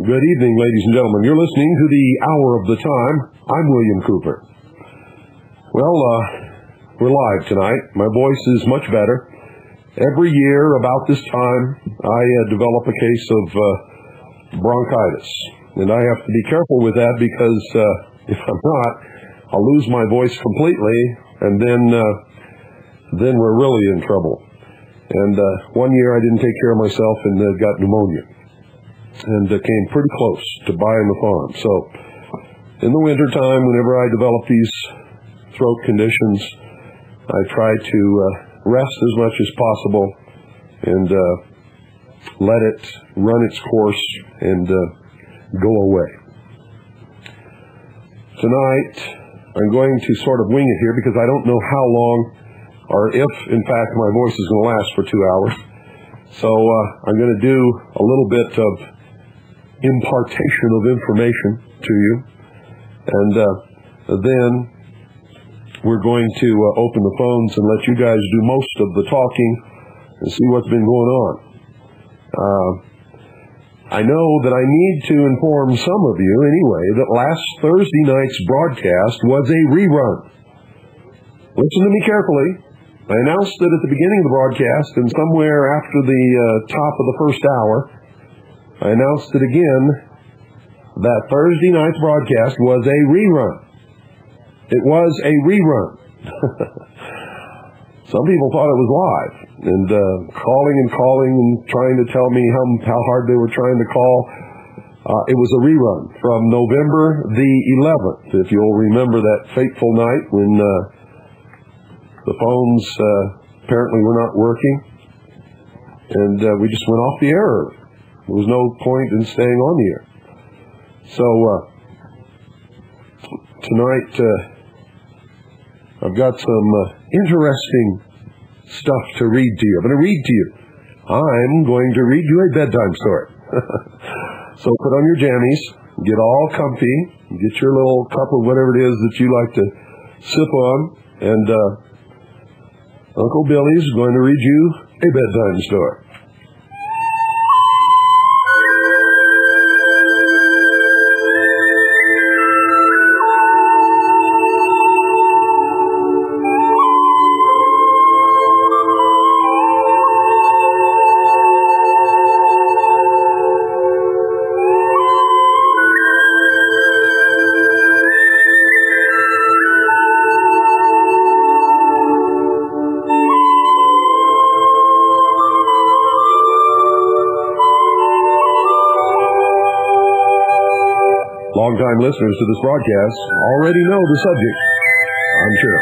Good evening, ladies and gentlemen. You're listening to the Hour of the Time. I'm William Cooper. Well, we're live tonight. My voice is much better. Every year about this time, I develop a case of bronchitis. And I have to be careful with that because if I'm not, I'll lose my voice completely, and then we're really in trouble. And one year I didn't take care of myself and got pneumonia. And came pretty close to buying the farm. So in the wintertime, whenever I develop these throat conditions, I try to rest as much as possible and let it run its course and go away. Tonight, I'm going to sort of wing it here because I don't know how long or if, in fact, my voice is going to last for 2 hours. So I'm going to do a little bit of impartation of information to you, and then we're going to open the phones and let you guys do most of the talking and see what's been going on. I know that I need to inform some of you anyway that last Thursday night's broadcast was a rerun. Listen to me carefully. I announced it at the beginning of the broadcast, and somewhere after the top of the first hour I announced it again, that Thursday night's broadcast was a rerun. It was a rerun. Some people thought it was live, and calling and trying to tell me how hard they were trying to call. It was a rerun from November the 11th, if you'll remember that fateful night when the phones apparently were not working, and we just went off the air early. There was no point in staying on the air. So tonight I've got some interesting stuff to read to you. I'm going to read to you. I'm going to read you a bedtime story. So put on your jammies, get all comfy, get your little cup of whatever it is that you like to sip on, and Uncle Billy's going to read you a bedtime story. Long-time listeners to this broadcast already know the subject, I'm sure.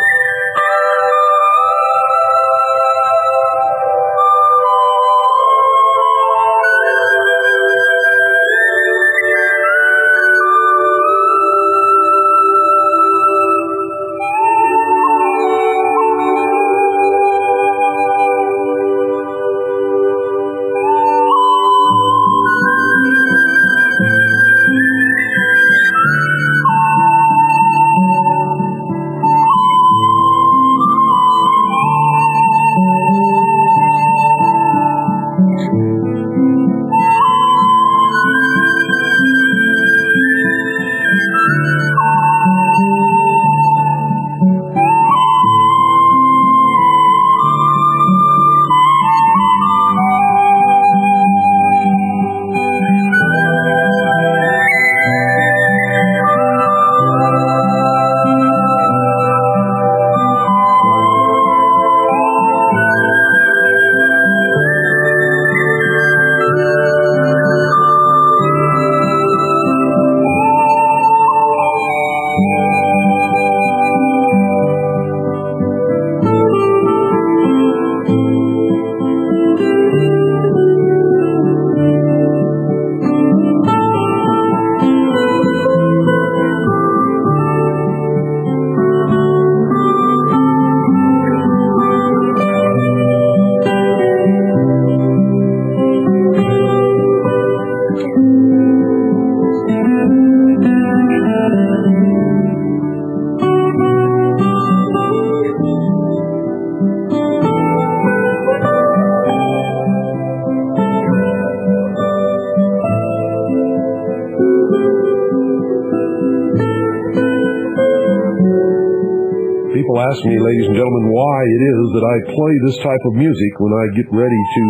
people ask me, ladies and gentlemen, why it is that I play this type of music when I get ready to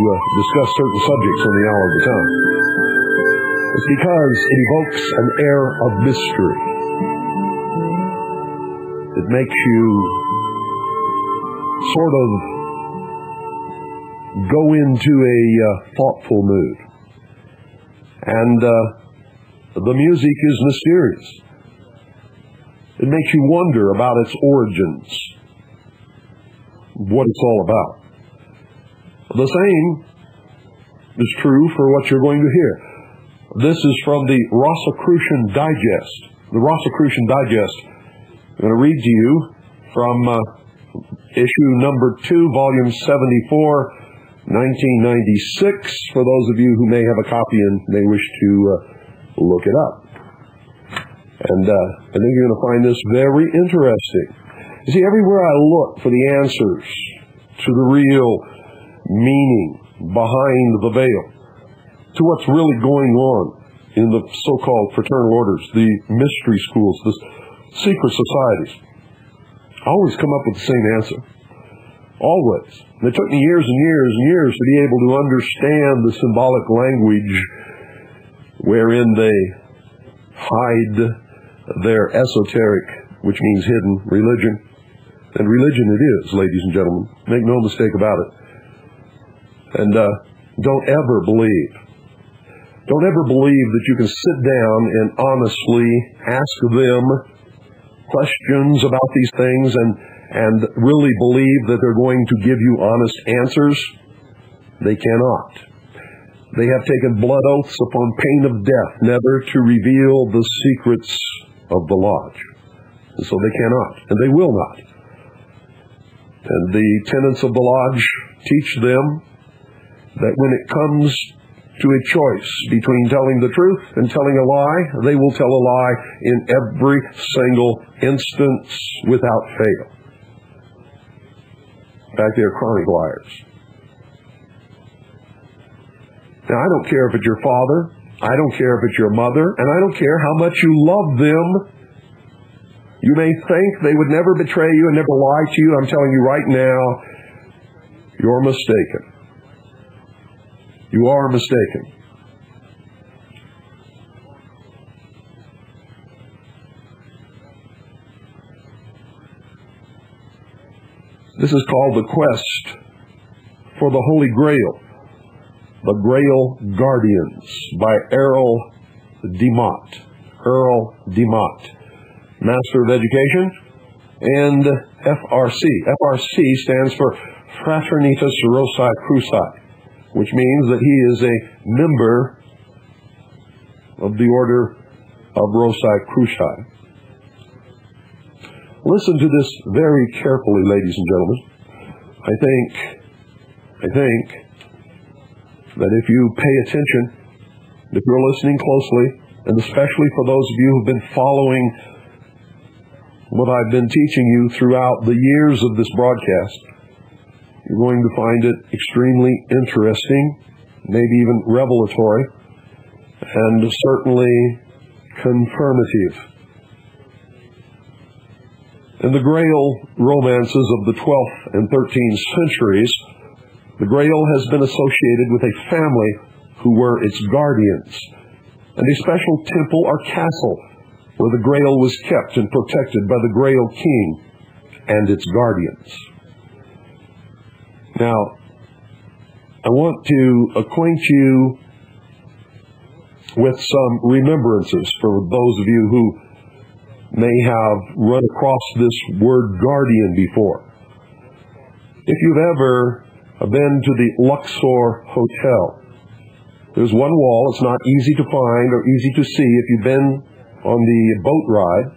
discuss certain subjects on the Hour of the Time. It's because it evokes an air of mystery. It makes you sort of go into a thoughtful mood. And the music is mysterious. It makes you wonder about its origins, what it's all about. The same is true for what you're going to hear. This is from the Rosicrucian Digest. The Rosicrucian Digest. I'm going to read to you from issue number 2, volume 74, 1996, for those of you who may have a copy and may wish to look it up. And I think you're going to find this very interesting. You see, everywhere I look for the answers to the real meaning behind the veil, to what's really going on in the so-called fraternal orders, the mystery schools, the secret societies, I always come up with the same answer. Always. And it took me years and years and years to be able to understand the symbolic language wherein they hide their esoteric, which means hidden, religion. And religion it is, ladies and gentlemen. Make no mistake about it. And don't ever believe that you can sit down and honestly ask them questions about these things and really believe that they're going to give you honest answers. They cannot. They have taken blood oaths upon pain of death never to reveal the secrets of the lodge. And so they cannot, and they will not. And the tenets of the lodge teach them that when it comes to a choice between telling the truth and telling a lie, they will tell a lie in every single instance without fail. In fact, they're chronic liars. Now, I don't care if it's your father, I don't care if it's your mother, and I don't care how much you love them. You may think they would never betray you and never lie to you. I'm telling you right now, you're mistaken. You are mistaken. This is called the quest for the Holy Grail. The Grail Guardians by Earl DeMott, Master of Education, and FRC. FRC stands for Fraternitas Rosicruci, which means that he is a member of the Order of Rosicruci. Listen to this very carefully, ladies and gentlemen. I think that if you pay attention, if you're listening closely, and especially for those of you who've been following what I've been teaching you throughout the years of this broadcast, you're going to find it extremely interesting, maybe even revelatory, and certainly confirmative. In the Grail romances of the 12th and 13th centuries, the Grail has been associated with a family who were its guardians, and a special temple or castle where the Grail was kept and protected by the Grail King and its guardians. Now, I want to acquaint you with some remembrances for those of you who may have run across this word guardian before. If you've ever been to the Luxor Hotel, there's one wall. It's not easy to find or easy to see. If you've been on the boat ride,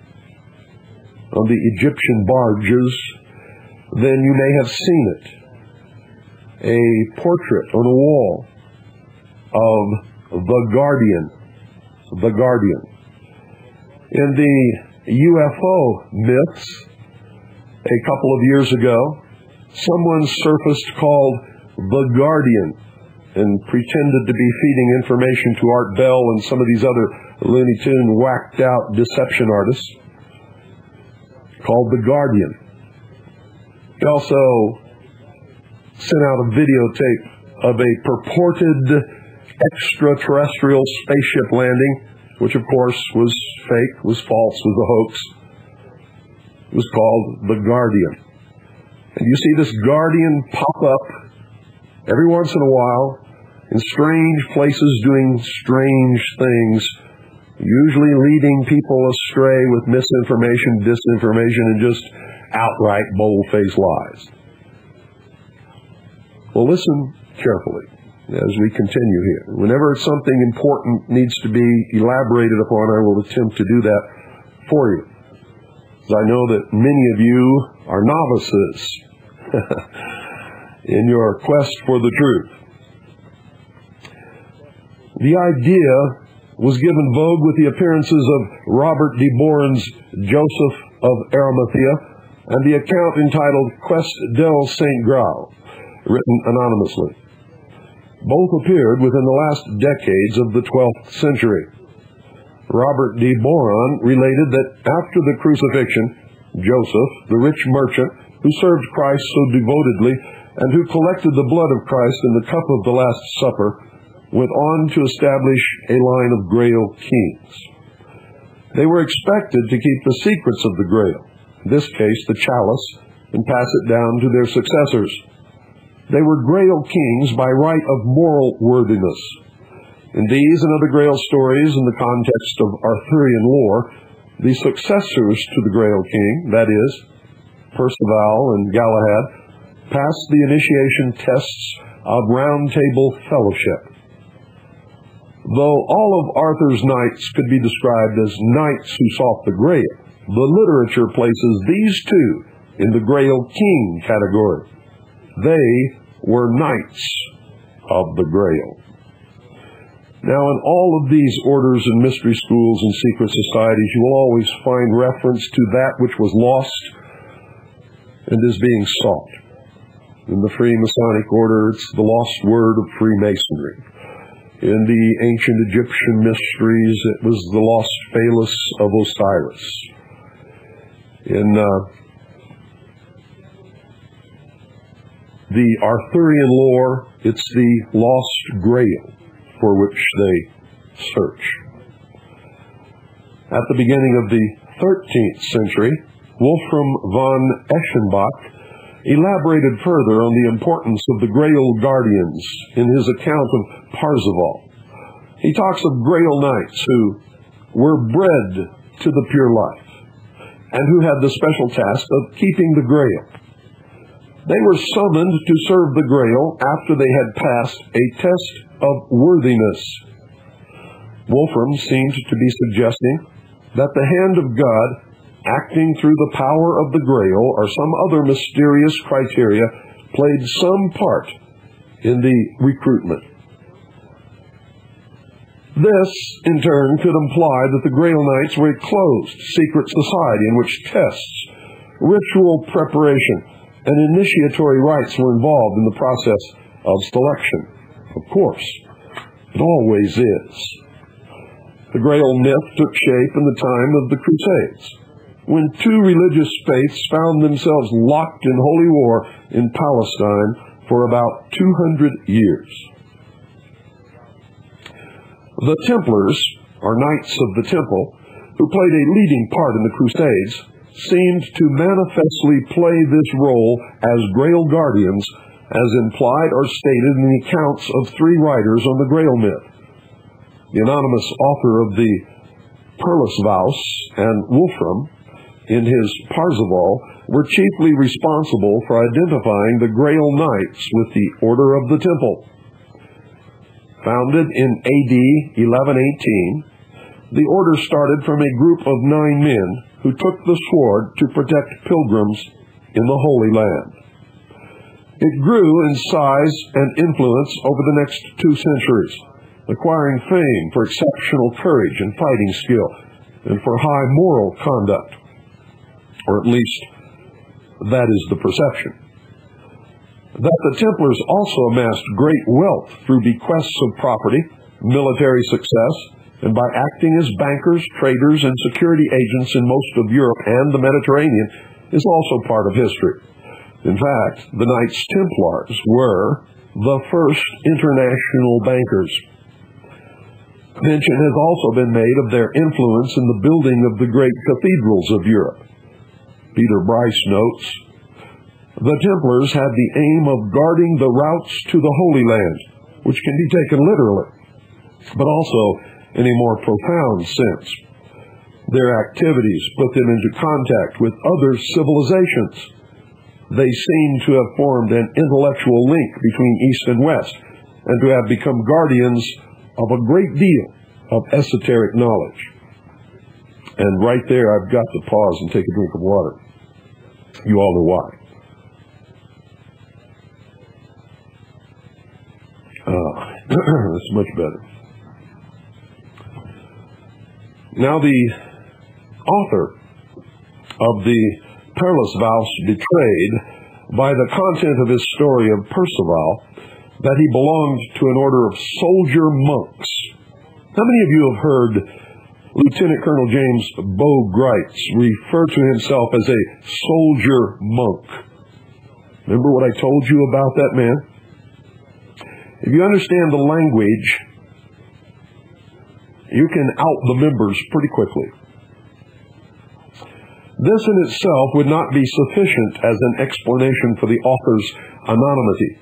on the Egyptian barges, then you may have seen it. A portrait on a wall of the Guardian. The Guardian. In the UFO myths, a couple of years ago, someone surfaced called the Guardian and pretended to be feeding information to Art Bell and some of these other Looney Tune whacked out deception artists, called the Guardian. He also sent out a videotape of a purported extraterrestrial spaceship landing, which of course was fake, was false, was a hoax. It was called the Guardian. And you see this Guardian pop up every once in a while in strange places doing strange things, usually leading people astray with misinformation, disinformation, and just outright bold-faced lies. Well, listen carefully as we continue here. Whenever something important needs to be elaborated upon, I will attempt to do that for you. As I know that many of you are novices in your quest for the truth. The idea was given vogue with the appearances of Robert de Boron's Joseph of Arimathea and the account entitled Quest del Saint Grail, written anonymously. Both appeared within the last decades of the 12th century. Robert de Boron related that after the crucifixion, Joseph, the rich merchant who served Christ so devotedly and who collected the blood of Christ in the cup of the Last Supper, went on to establish a line of Grail kings. They were expected to keep the secrets of the Grail, in this case the chalice, and pass it down to their successors. They were Grail kings by right of moral worthiness. In these and other Grail stories in the context of Arthurian lore, the successors to the Grail king, that is, Percival and Galahad, passed the initiation tests of Round Table Fellowship. Though all of Arthur's knights could be described as knights who sought the Grail, the literature places these two in the Grail king category. They were knights of the Grail. Now, in all of these orders and mystery schools and secret societies, you will always find reference to that which was lost and is being sought. In the Freemasonic order, it's the lost word of Freemasonry. In the ancient Egyptian mysteries, it was the lost phallus of Osiris. In the Arthurian lore, it's the lost Grail for which they search. At the beginning of the 13th century, Wolfram von Eschenbach elaborated further on the importance of the Grail guardians in his account of Parzival. He talks of Grail knights who were bred to the pure life and who had the special task of keeping the Grail. They were summoned to serve the Grail after they had passed a test of worthiness. Wolfram seemed to be suggesting that the hand of God, acting through the power of the Grail or some other mysterious criteria, played some part in the recruitment. This, in turn, could imply that the Grail Knights were a closed, secret society in which tests, ritual preparation, and initiatory rites were involved in the process of selection. Of course, it always is. The Grail myth took shape in the time of the Crusades, when two religious faiths found themselves locked in holy war in Palestine for about 200 years. The Templars, or Knights of the Temple, who played a leading part in the Crusades, seemed to manifestly play this role as Grail guardians, as implied or stated in the accounts of three writers on the Grail myth. The anonymous author of the Perlusvaus and Wolfram, in his Parzival, were chiefly responsible for identifying the Grail Knights with the Order of the Temple. Founded in A.D. 1118, the order started from a group of 9 men who took the sword to protect pilgrims in the Holy Land. It grew in size and influence over the next 2 centuries, acquiring fame for exceptional courage and fighting skill, and for high moral conduct. Or at least, that is the perception. That the Templars also amassed great wealth through bequests of property, military success, and by acting as bankers, traders, and security agents in most of Europe and the Mediterranean is also part of history. In fact, the Knights Templars were the first international bankers. Mention has also been made of their influence in the building of the great cathedrals of Europe. Peter Bryce notes, "The Templars had the aim of guarding the routes to the Holy Land, which can be taken literally, but also in a more profound sense. Their activities put them into contact with other civilizations. They seem to have formed an intellectual link between East and West, and to have become guardians of a great deal of esoteric knowledge." And right there, I've got to pause and take a drink of water. You all know why. That's much better. Now, the author of the perilous vows betrayed by the content of his story of Percival that he belonged to an order of soldier monks. How many of you have heard Lieutenant Colonel James Bogreitz refer to himself as a soldier monk? Remember what I told you about that man? If you understand the language, you can out the members pretty quickly. This in itself would not be sufficient as an explanation for the author's anonymity,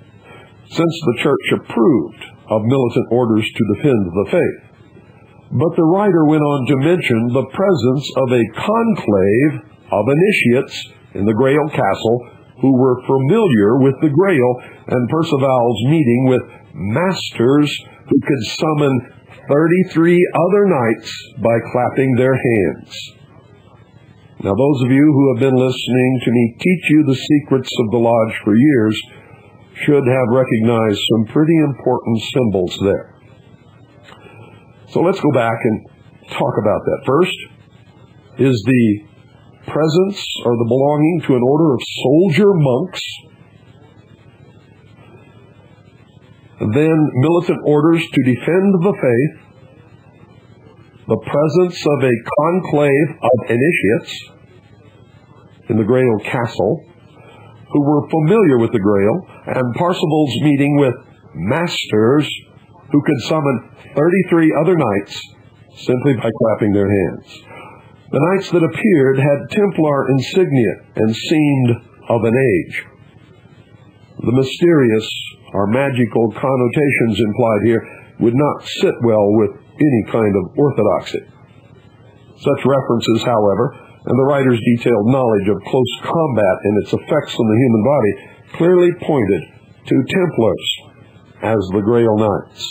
since the church approved of militant orders to defend the faith. But the writer went on to mention the presence of a conclave of initiates in the Grail castle who were familiar with the Grail, and Percival's meeting with masters who could summon 33 other knights by clapping their hands. Now, those of you who have been listening to me teach you the secrets of the lodge for years should have recognized some pretty important symbols there. So let's go back and talk about that. First is the presence or the belonging to an order of soldier monks. Then militant orders to defend the faith. The presence of a conclave of initiates in the Grail castle who were familiar with the Grail, and Percival's meeting with masters who could summon 33 other knights simply by clapping their hands. The knights that appeared had Templar insignia and seemed of an age. The mysterious or magical connotations implied here would not sit well with any kind of orthodoxy. Such references, however, and the writer's detailed knowledge of close combat and its effects on the human body clearly pointed to Templars as the Grail Knights.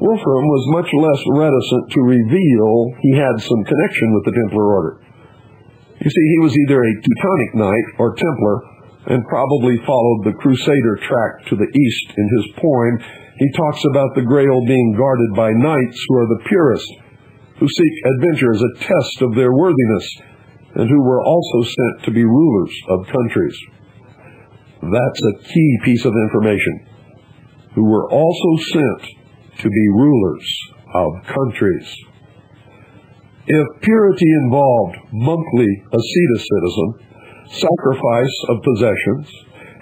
Wolfram was much less reticent to reveal he had some connection with the Templar order. You see, he was either a Teutonic Knight or Templar, and probably followed the Crusader track to the east. In his poem, he talks about the Grail being guarded by knights who are the purest, who seek adventure as a test of their worthiness, and who were also sent to be rulers of countries. That's a key piece of information. Who were also sent to be rulers of countries. If purity involved monthly asceticism, sacrifice of possessions,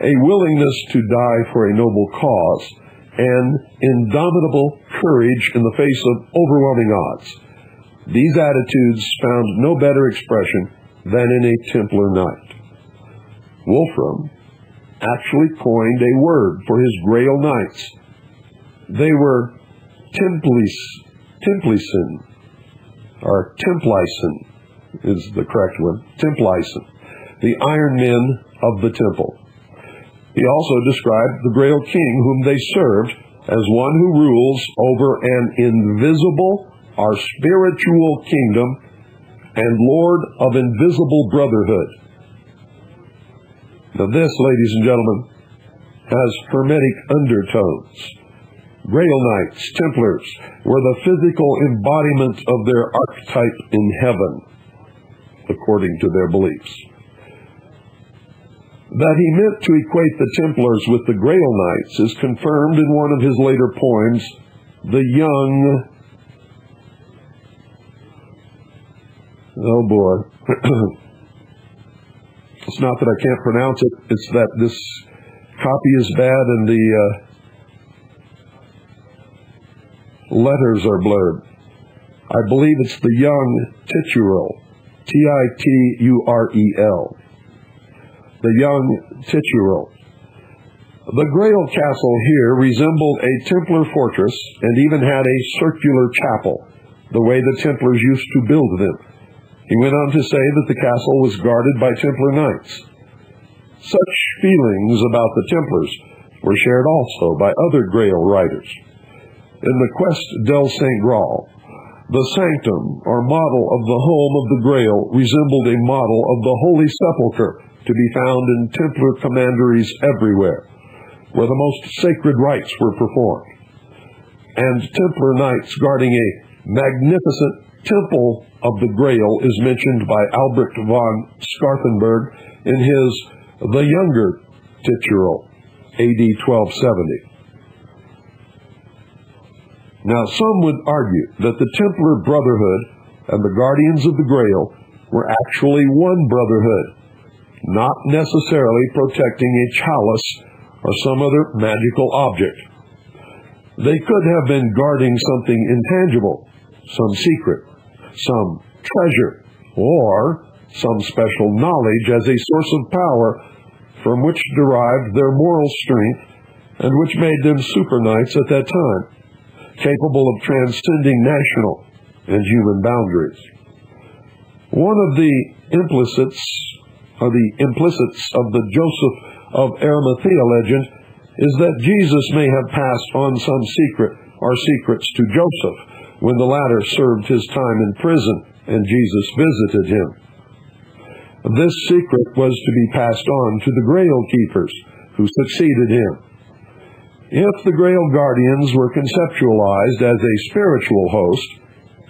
a willingness to die for a noble cause, and indomitable courage in the face of overwhelming odds, these attitudes found no better expression than in a Templar knight. Wolfram actually coined a word for his Grail Knights. They were Templison, or Templison is the correct one, Templison, the iron men of the temple. He also described the Grail King whom they served as one who rules over an invisible or spiritual kingdom and Lord of invisible brotherhood. Now this, ladies and gentlemen, has Hermetic undertones. Grail Knights, Templars, were the physical embodiment of their archetype in heaven, according to their beliefs. That he meant to equate the Templars with the Grail Knights is confirmed in one of his later poems, The Young... Oh boy. It's not that I can't pronounce it, it's that this copy is bad and the letters are blurred. I believe it's the young Titurel, Titurel. The young Titurel. The Grail castle here resembled a Templar fortress and even had a circular chapel, the way the Templars used to build them. He went on to say that the castle was guarded by Templar knights. Such feelings about the Templars were shared also by other Grail writers. In the Quest del Saint Grail, the sanctum, or model of the home of the Grail, resembled a model of the Holy Sepulchre to be found in Templar commanderies everywhere, where the most sacred rites were performed. And Templar knights guarding a magnificent temple of the Grail is mentioned by Albrecht von Scharfenberg in his The Younger Titurel, AD 1270. Now, some would argue that the Templar Brotherhood and the Guardians of the Grail were actually one brotherhood, not necessarily protecting a chalice or some other magical object. They could have been guarding something intangible, some secret, some treasure, or some special knowledge as a source of power from which derived their moral strength and which made them super knights at that time, capable of transcending national and human boundaries. One of the implicits of the Joseph of Arimathea legend is that Jesus may have passed on some secret or secrets to Joseph when the latter served his time in prison and Jesus visited him. This secret was to be passed on to the Grail keepers who succeeded him. If the Grail Guardians were conceptualized as a spiritual host,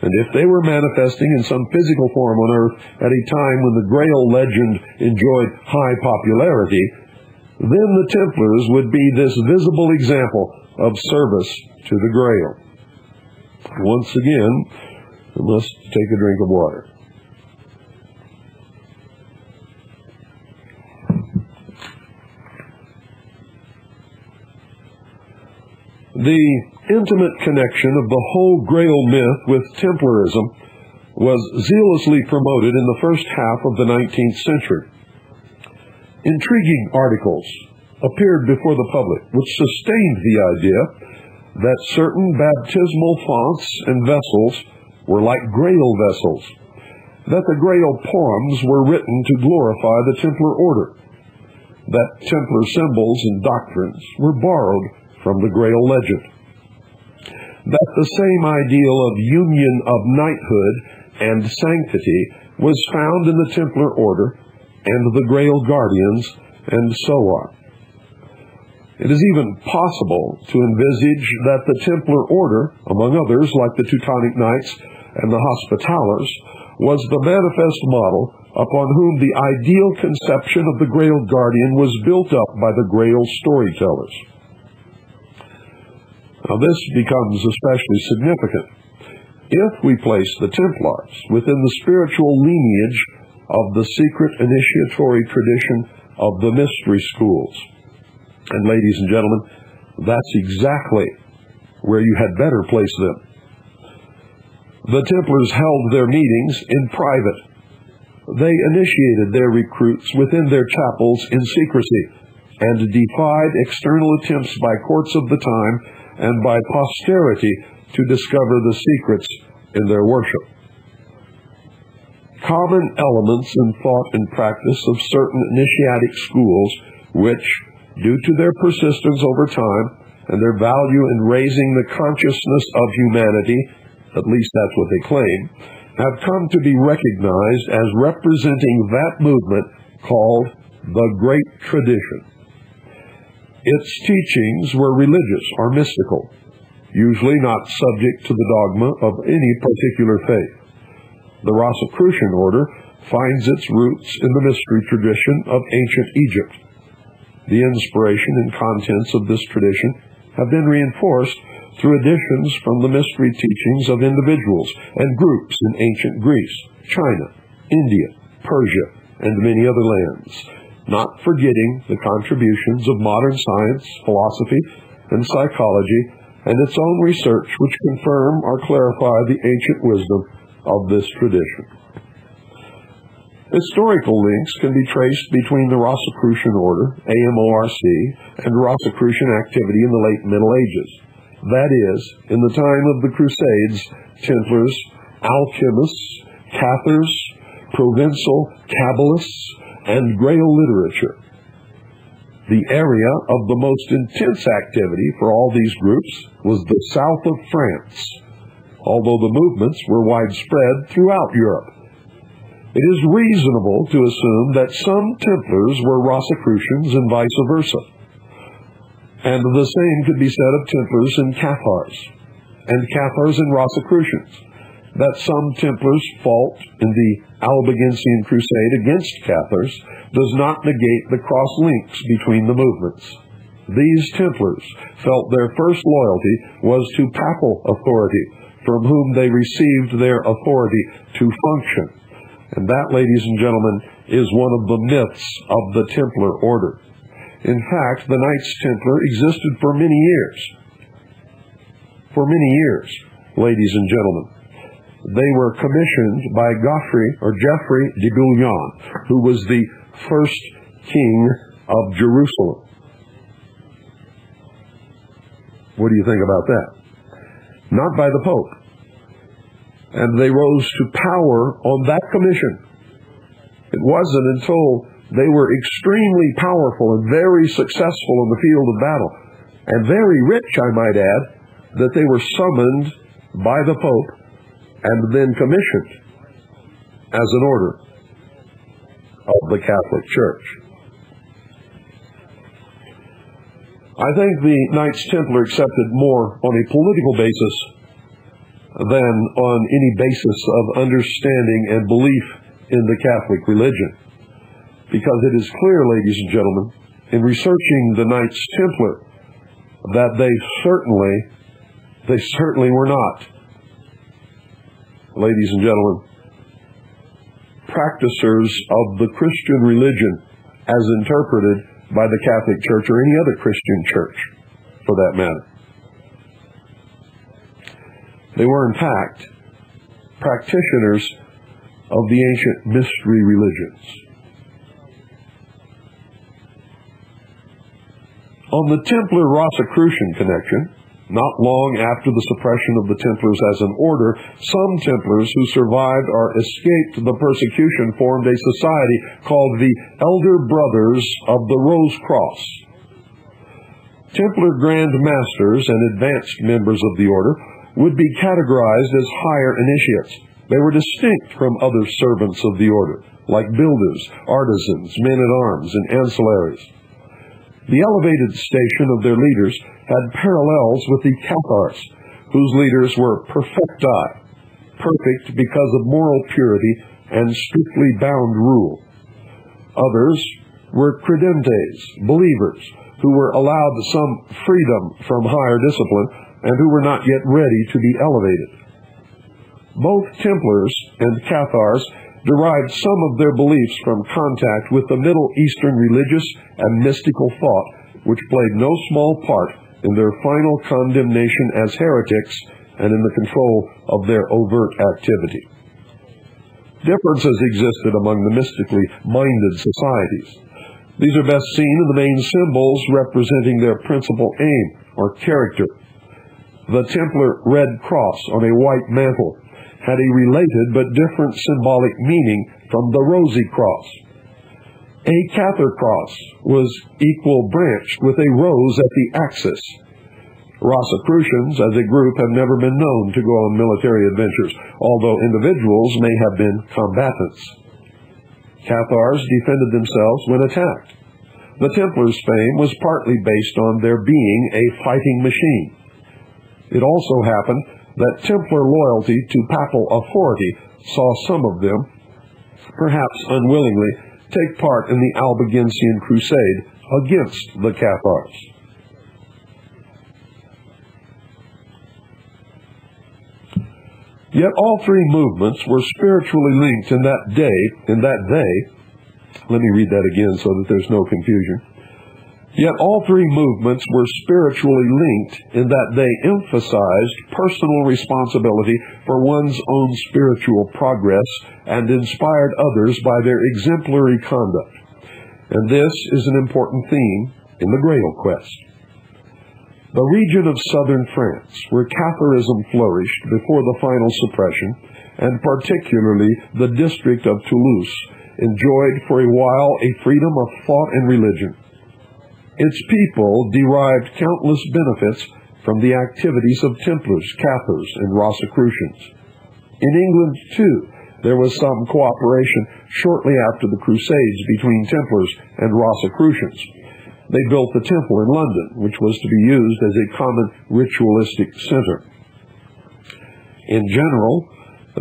and if they were manifesting in some physical form on Earth at a time when the Grail legend enjoyed high popularity, then the Templars would be this visible example of service to the Grail. Once again, I must take a drink of water. The intimate connection of the whole Grail myth with Templarism was zealously promoted in the first half of the 19th century. Intriguing articles appeared before the public which sustained the idea that certain baptismal fonts and vessels were like Grail vessels, that the Grail poems were written to glorify the Templar order, that Templar symbols and doctrines were borrowed from the Grail legend, that the same ideal of union of knighthood and sanctity was found in the Templar order and the Grail Guardians, and so on. It is even possible to envisage that the Templar order, among others like the Teutonic Knights and the Hospitallers, was the manifest model upon whom the ideal conception of the Grail Guardian was built up by the Grail storytellers. Now this becomes especially significant if we place the Templars within the spiritual lineage of the secret initiatory tradition of the mystery schools. And ladies and gentlemen, that's exactly where you had better place them. The Templars held their meetings in private. They initiated their recruits within their chapels in secrecy and defied external attempts by courts of the time and by posterity to discover the secrets in their worship. Common elements in thought and practice of certain initiatic schools, which, due to their persistence over time and their value in raising the consciousness of humanity, at least that's what they claim, have come to be recognized as representing that movement called the Great Tradition. Its teachings were religious or mystical, usually not subject to the dogma of any particular faith. The Rosicrucian order finds its roots in the mystery tradition of ancient Egypt. The inspiration and contents of this tradition have been reinforced through additions from the mystery teachings of individuals and groups in ancient Greece, China, India, Persia, and many other lands, not forgetting the contributions of modern science, philosophy, and psychology, and its own research which confirm or clarify the ancient wisdom of this tradition. Historical links can be traced between the Rosicrucian order, AMORC, and Rosicrucian activity in the late Middle Ages. That is, in the time of the Crusades, Templars, alchemists, Cathars, provincial Kabbalists, and Grail literature. The area of the most intense activity for all these groups was the south of France, although the movements were widespread throughout Europe. It is reasonable to assume that some Templars were Rosicrucians and vice versa. And the same could be said of Templars and Cathars and Rosicrucians. That some Templars fought in the Albigensian Crusade against Cathars does not negate the cross links between the movements. These Templars felt their first loyalty was to papal authority, from whom they received their authority to function. And that, ladies and gentlemen, is one of the myths of the Templar order. In fact, the Knights Templar existed for many years. For many years, ladies and gentlemen. They were commissioned by Geoffrey de Bouillon, who was the first king of Jerusalem. What do you think about that? Not by the Pope. And they rose to power on that commission. It wasn't until they were extremely powerful and very successful in the field of battle, and very rich, I might add, that they were summoned by the Pope and then commissioned as an order of the Catholic Church. I think the Knights Templar accepted more on a political basis than on any basis of understanding and belief in the Catholic religion. Because it is clear, ladies and gentlemen, in researching the Knights Templar, that they certainly were not, ladies and gentlemen, practicers of the Christian religion as interpreted by the Catholic Church or any other Christian church, for that matter. They were, in fact, practitioners of the ancient mystery religions. On the Templar-Rosicrucian connection, not long after the suppression of the Templars as an order, some Templars who survived or escaped the persecution formed a society called the Elder Brothers of the Rose Cross. Templar Grand Masters and advanced members of the order would be categorized as higher initiates. They were distinct from other servants of the order, like builders, artisans, men-at-arms, and ancillaries. The elevated station of their leaders had parallels with the Cathars, whose leaders were perfecti, perfect because of moral purity and strictly bound rule. Others were credentes, believers, who were allowed some freedom from higher discipline and who were not yet ready to be elevated. Both Templars and Cathars derived some of their beliefs from contact with the Middle Eastern religious and mystical thought, which played no small part in their final condemnation as heretics and in the control of their overt activity. Differences existed among the mystically minded societies. These are best seen in the main symbols representing their principal aim or character. The Templar red cross on a white mantle had a related but different symbolic meaning from the rosy cross. A Cathar cross was equal branched with a rose at the axis. Rosicrucians as a group have never been known to go on military adventures, although individuals may have been combatants. Cathars defended themselves when attacked. The Templars' fame was partly based on their being a fighting machine. It also happened that Templar loyalty to papal authority saw some of them, perhaps unwillingly, take part in the Albigensian Crusade against the Cathars. Yet all three movements were spiritually linked in that they Let me read that again so that there's no confusion. Yet all three movements were spiritually linked in that they emphasized personal responsibility for one's own spiritual progress and inspired others by their exemplary conduct. And this is an important theme in the Grail quest. The region of southern France, where Catharism flourished before the final suppression, and particularly the district of Toulouse, enjoyed for a while a freedom of thought and religion. Its people derived countless benefits from the activities of Templars, Cathars, and Rosicrucians. In England, too, there was some cooperation shortly after the Crusades between Templars and Rosicrucians. They built the temple in London, which was to be used as a common ritualistic center. In general,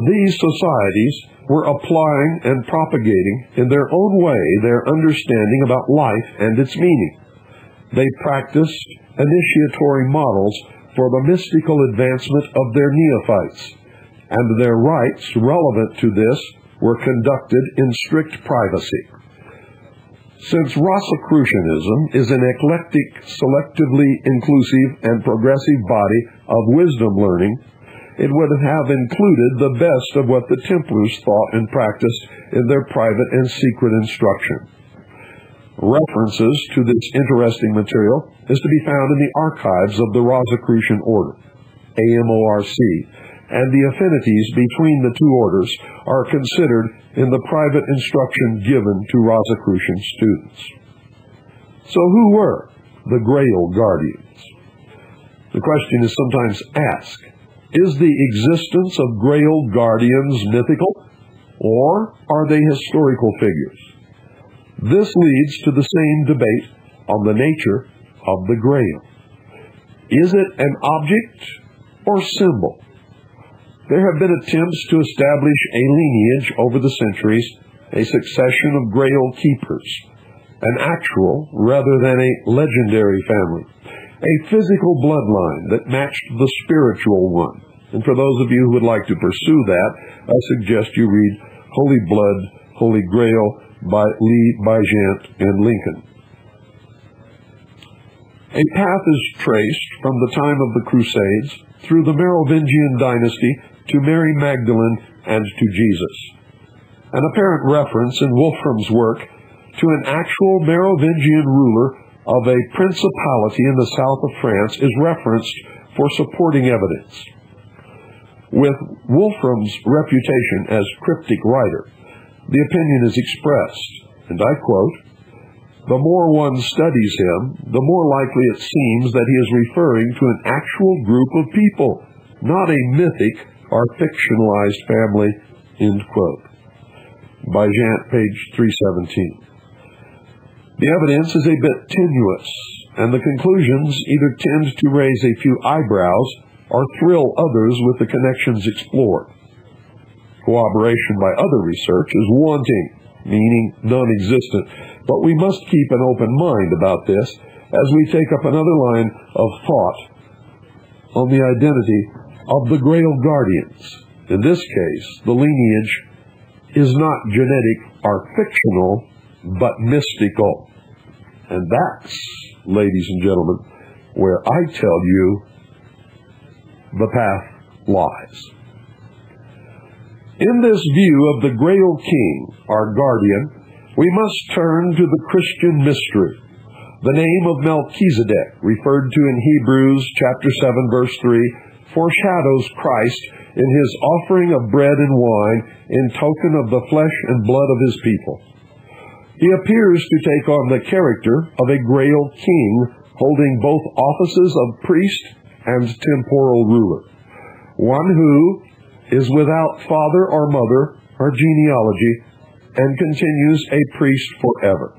these societies were applying and propagating in their own way their understanding about life and its meaning. They practiced initiatory models for the mystical advancement of their neophytes, and their rites relevant to this were conducted in strict privacy. Since Rosicrucianism is an eclectic, selectively inclusive, and progressive body of wisdom learning, it would have included the best of what the Templars thought and practiced in their private and secret instruction. References to this interesting material is to be found in the archives of the Rosicrucian Order, AMORC, and the affinities between the two orders are considered in the private instruction given to Rosicrucian students. So who were the Grail guardians? The question is sometimes asked, is the existence of Grail guardians mythical, or are they historical figures? This leads to the same debate on the nature of the Grail. Is it an object or symbol? There have been attempts to establish a lineage over the centuries, a succession of Grail keepers, an actual rather than a legendary family, a physical bloodline that matched the spiritual one. And for those of you who would like to pursue that, I suggest you read Holy Blood, Holy Grail by Lee Bygant and Lincoln. A path is traced from the time of the Crusades through the Merovingian dynasty to Mary Magdalene and to Jesus. An apparent reference in Wolfram's work to an actual Merovingian ruler of a principality in the south of France is referenced for supporting evidence. With Wolfram's reputation as cryptic writer, the opinion is expressed, and I quote, "The more one studies him, the more likely it seems that he is referring to an actual group of people, not a mythic or fictionalized family," end quote. Bygant, page 317. The evidence is a bit tenuous, and the conclusions either tend to raise a few eyebrows or thrill others with the connections explored. Corroboration by other research is wanting, meaning non-existent, but we must keep an open mind about this as we take up another line of thought on the identity of the Grail guardians. In this case, the lineage is not genetic or fictional, but mystical. And that's, ladies and gentlemen, where I tell you the path lies. In this view of the Grail King, our guardian, we must turn to the Christian mystery. The name of Melchizedek, referred to in Hebrews chapter 7, verse 3, foreshadows Christ in his offering of bread and wine in token of the flesh and blood of his people. He appears to take on the character of a Grail King, holding both offices of priest and temporal ruler, one who is without father or mother or genealogy and continues a priest forever.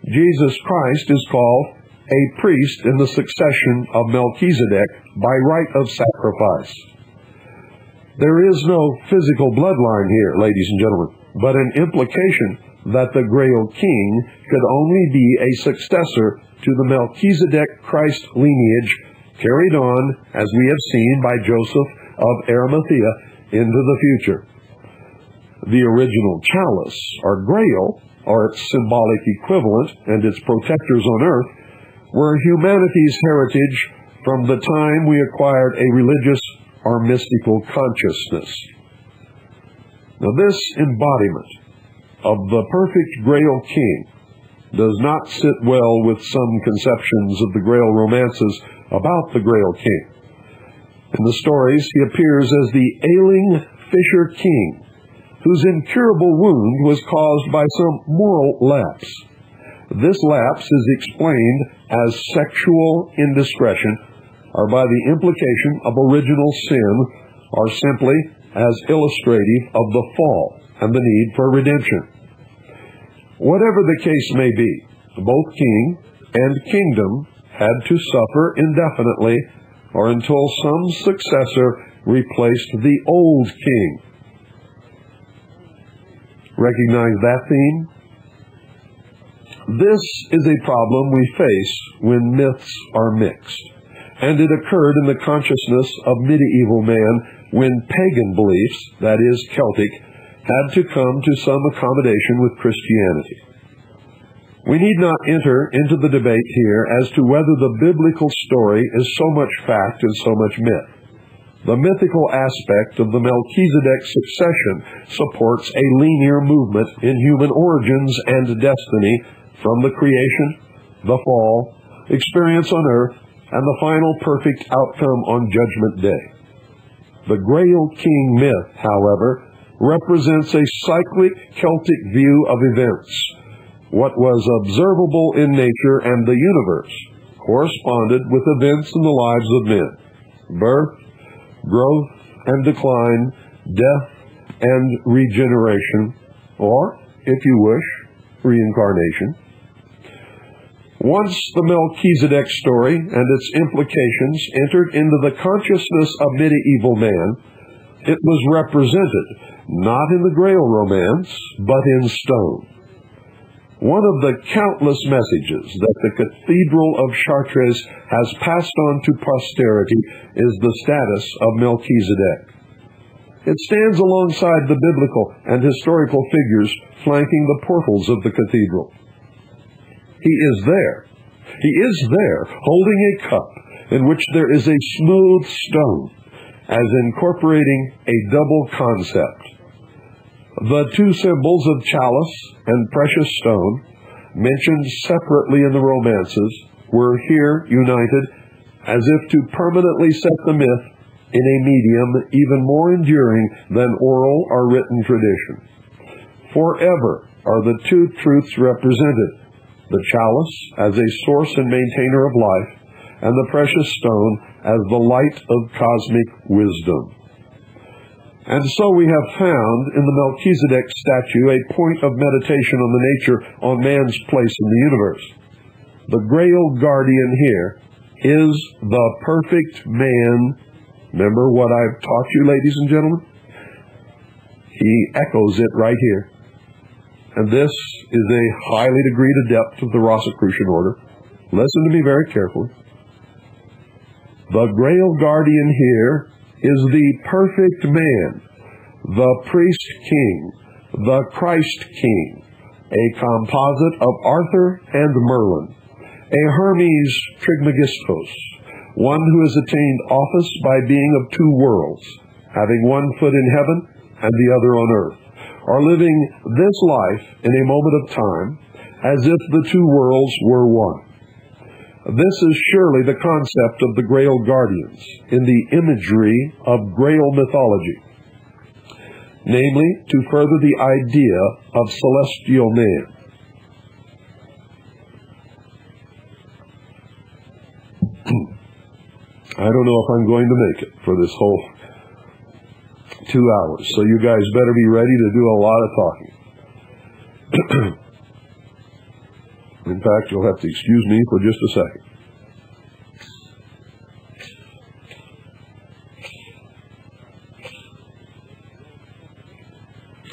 Jesus Christ is called a priest in the succession of Melchizedek by right of sacrifice. There is no physical bloodline here, ladies and gentlemen, but an implication that the Grail King could only be a successor to the Melchizedek Christ lineage carried on, as we have seen, by Joseph of Arimathea into the future. The original chalice, or Grail, or its symbolic equivalent and its protectors on earth, were humanity's heritage from the time we acquired a religious or mystical consciousness. Now, this embodiment of the perfect Grail King does not sit well with some conceptions of the Grail romances about the Grail King. In the stories, he appears as the ailing Fisher King, whose incurable wound was caused by some moral lapse. This lapse is explained as sexual indiscretion, or by the implication of original sin, or simply as illustrative of the fall and the need for redemption. Whatever the case may be, both king and kingdom had to suffer indefinitely or until some successor replaced the old king. Recognize that theme? This is a problem we face when myths are mixed, and it occurred in the consciousness of medieval man when pagan beliefs, that is, Celtic, had to come to some accommodation with Christianity. We need not enter into the debate here as to whether the biblical story is so much fact and so much myth. The mythical aspect of the Melchizedek succession supports a linear movement in human origins and destiny from the creation, the fall, experience on earth, and the final perfect outcome on Judgment Day. The Grail King myth, however, represents a cyclic Celtic view of events. What was observable in nature and the universe corresponded with events in the lives of men: birth, growth and decline, death and regeneration, or, if you wish, reincarnation. Once the Melchizedek story and its implications entered into the consciousness of medieval man, it was represented not in the Grail romance, but in stone. One of the countless messages that the Cathedral of Chartres has passed on to posterity is the status of Melchizedek. It stands alongside the biblical and historical figures flanking the portals of the cathedral. He is there, holding a cup in which there is a smooth stone, as incorporating a double concept. The two symbols of chalice and precious stone, mentioned separately in the romances, were here united as if to permanently set the myth in a medium even more enduring than oral or written tradition. Forever are the two truths represented: the chalice as a source and maintainer of life, and the precious stone as the light of cosmic wisdom. And so we have found in the Melchizedek statue a point of meditation on the nature on man's place in the universe. The Grail guardian here is the perfect man. Remember what I've taught you, ladies and gentlemen? He echoes it right here. And this is a highly degreed adept of the Rosicrucian order. Listen to me very carefully. The Grail guardian here is the perfect man, the priest king, the Christ king, a composite of Arthur and Merlin, a Hermes Trismegistos, one who has attained office by being of two worlds, having one foot in heaven and the other on earth, or living this life in a moment of time as if the two worlds were one. This is surely the concept of the Grail guardians in the imagery of Grail mythology, namely, to further the idea of celestial man. I don't know if I'm going to make it for this whole 2 hours, so you guys better be ready to do a lot of talking. In fact, you'll have to excuse me for just a second.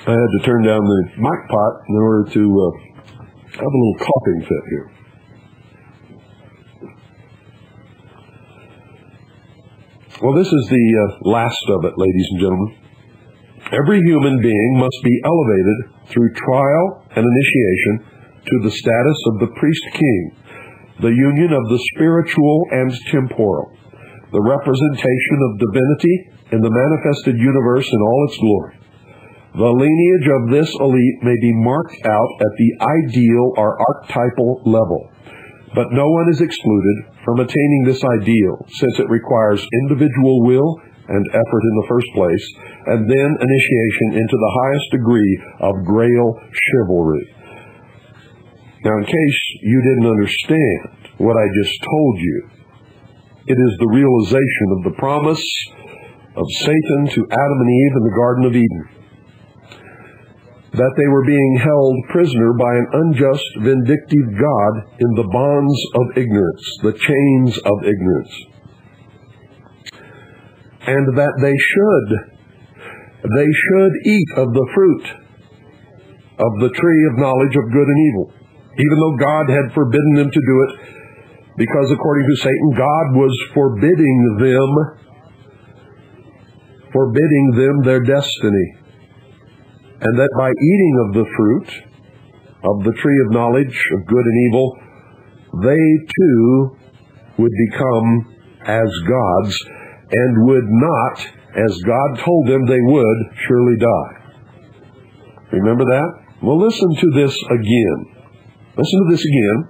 I had to turn down the mic pot in order to have a little coughing fit here. Well, this is the last of it, ladies and gentlemen. Every human being must be elevated through trial and initiation to the status of the priest-king, the union of the spiritual and temporal, the representation of divinity in the manifested universe in all its glory. The lineage of this elite may be marked out at the ideal or archetypal level, but no one is excluded from attaining this ideal, since it requires individual will and effort in the first place, and then initiation into the highest degree of Grail chivalry. Now, in case you didn't understand what I just told you, it is the realization of the promise of Satan to Adam and Eve in the Garden of Eden, that they were being held prisoner by an unjust, vindictive God in the bonds of ignorance, the chains of ignorance, and that they should eat of the fruit of the tree of knowledge of good and evil, even though God had forbidden them to do it, because according to Satan, God was forbidding them their destiny, and that by eating of the fruit of the tree of knowledge of good and evil, they too would become as gods, and would not, as God told them they would, surely die. Remember that? Well, listen to this again. Listen to this again.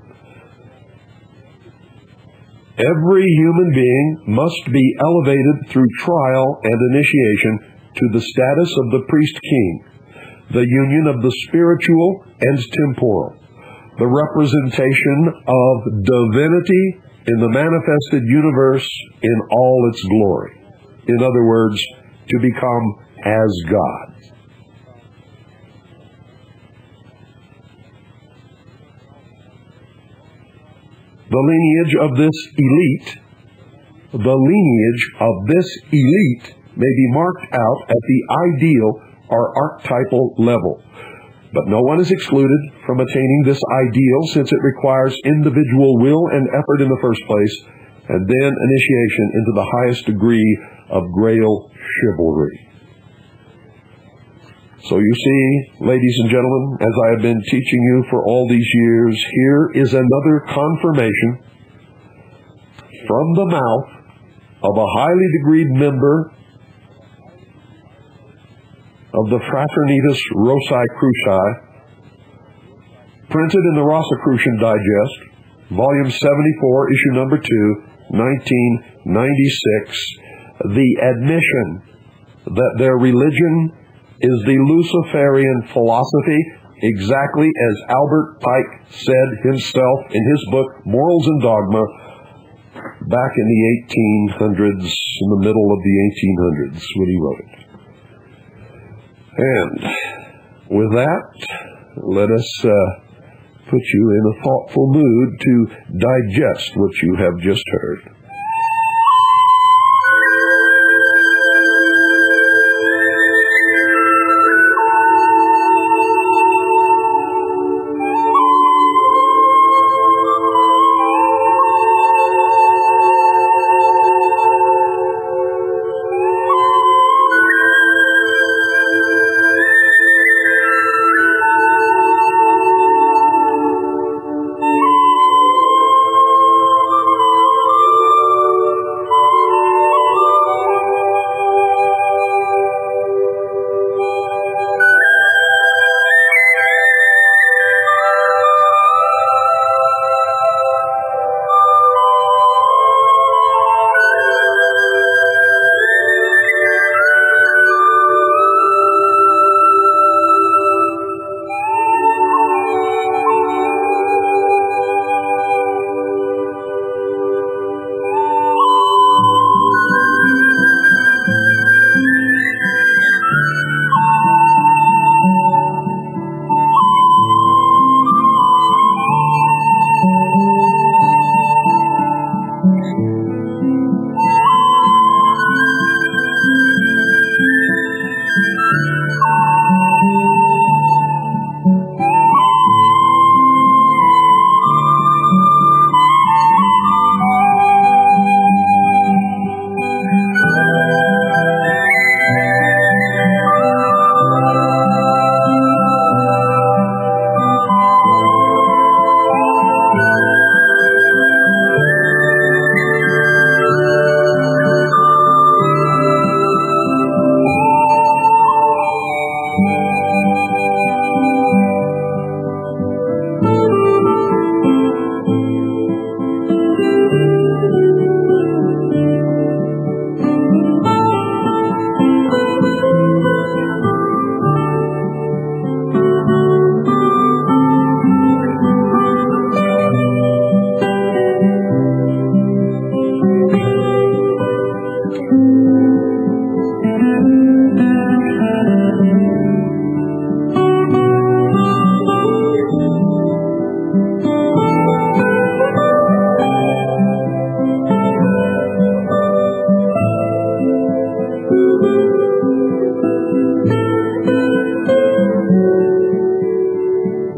Every human being must be elevated through trial and initiation to the status of the priest-king, the union of the spiritual and temporal, the representation of divinity in the manifested universe in all its glory. In other words, to become as God. The lineage of this elite may be marked out at the ideal or archetypal level, but no one is excluded from attaining this ideal, since it requires individual will and effort in the first place, and then initiation into the highest degree of Grail chivalry. So you see, ladies and gentlemen, as I have been teaching you for all these years, here is another confirmation from the mouth of a highly degreed member of the Fraternitas Rosicrucian, printed in the Rosicrucian Digest, Volume 74, Issue Number 2, 1996, the admission that their religion is the Luciferian philosophy, exactly as Albert Pike said himself in his book, Morals and Dogma, back in the 1800s, in the middle of the 1800s, when he wrote it. And with that, let us put you in a thoughtful mood to digest what you have just heard.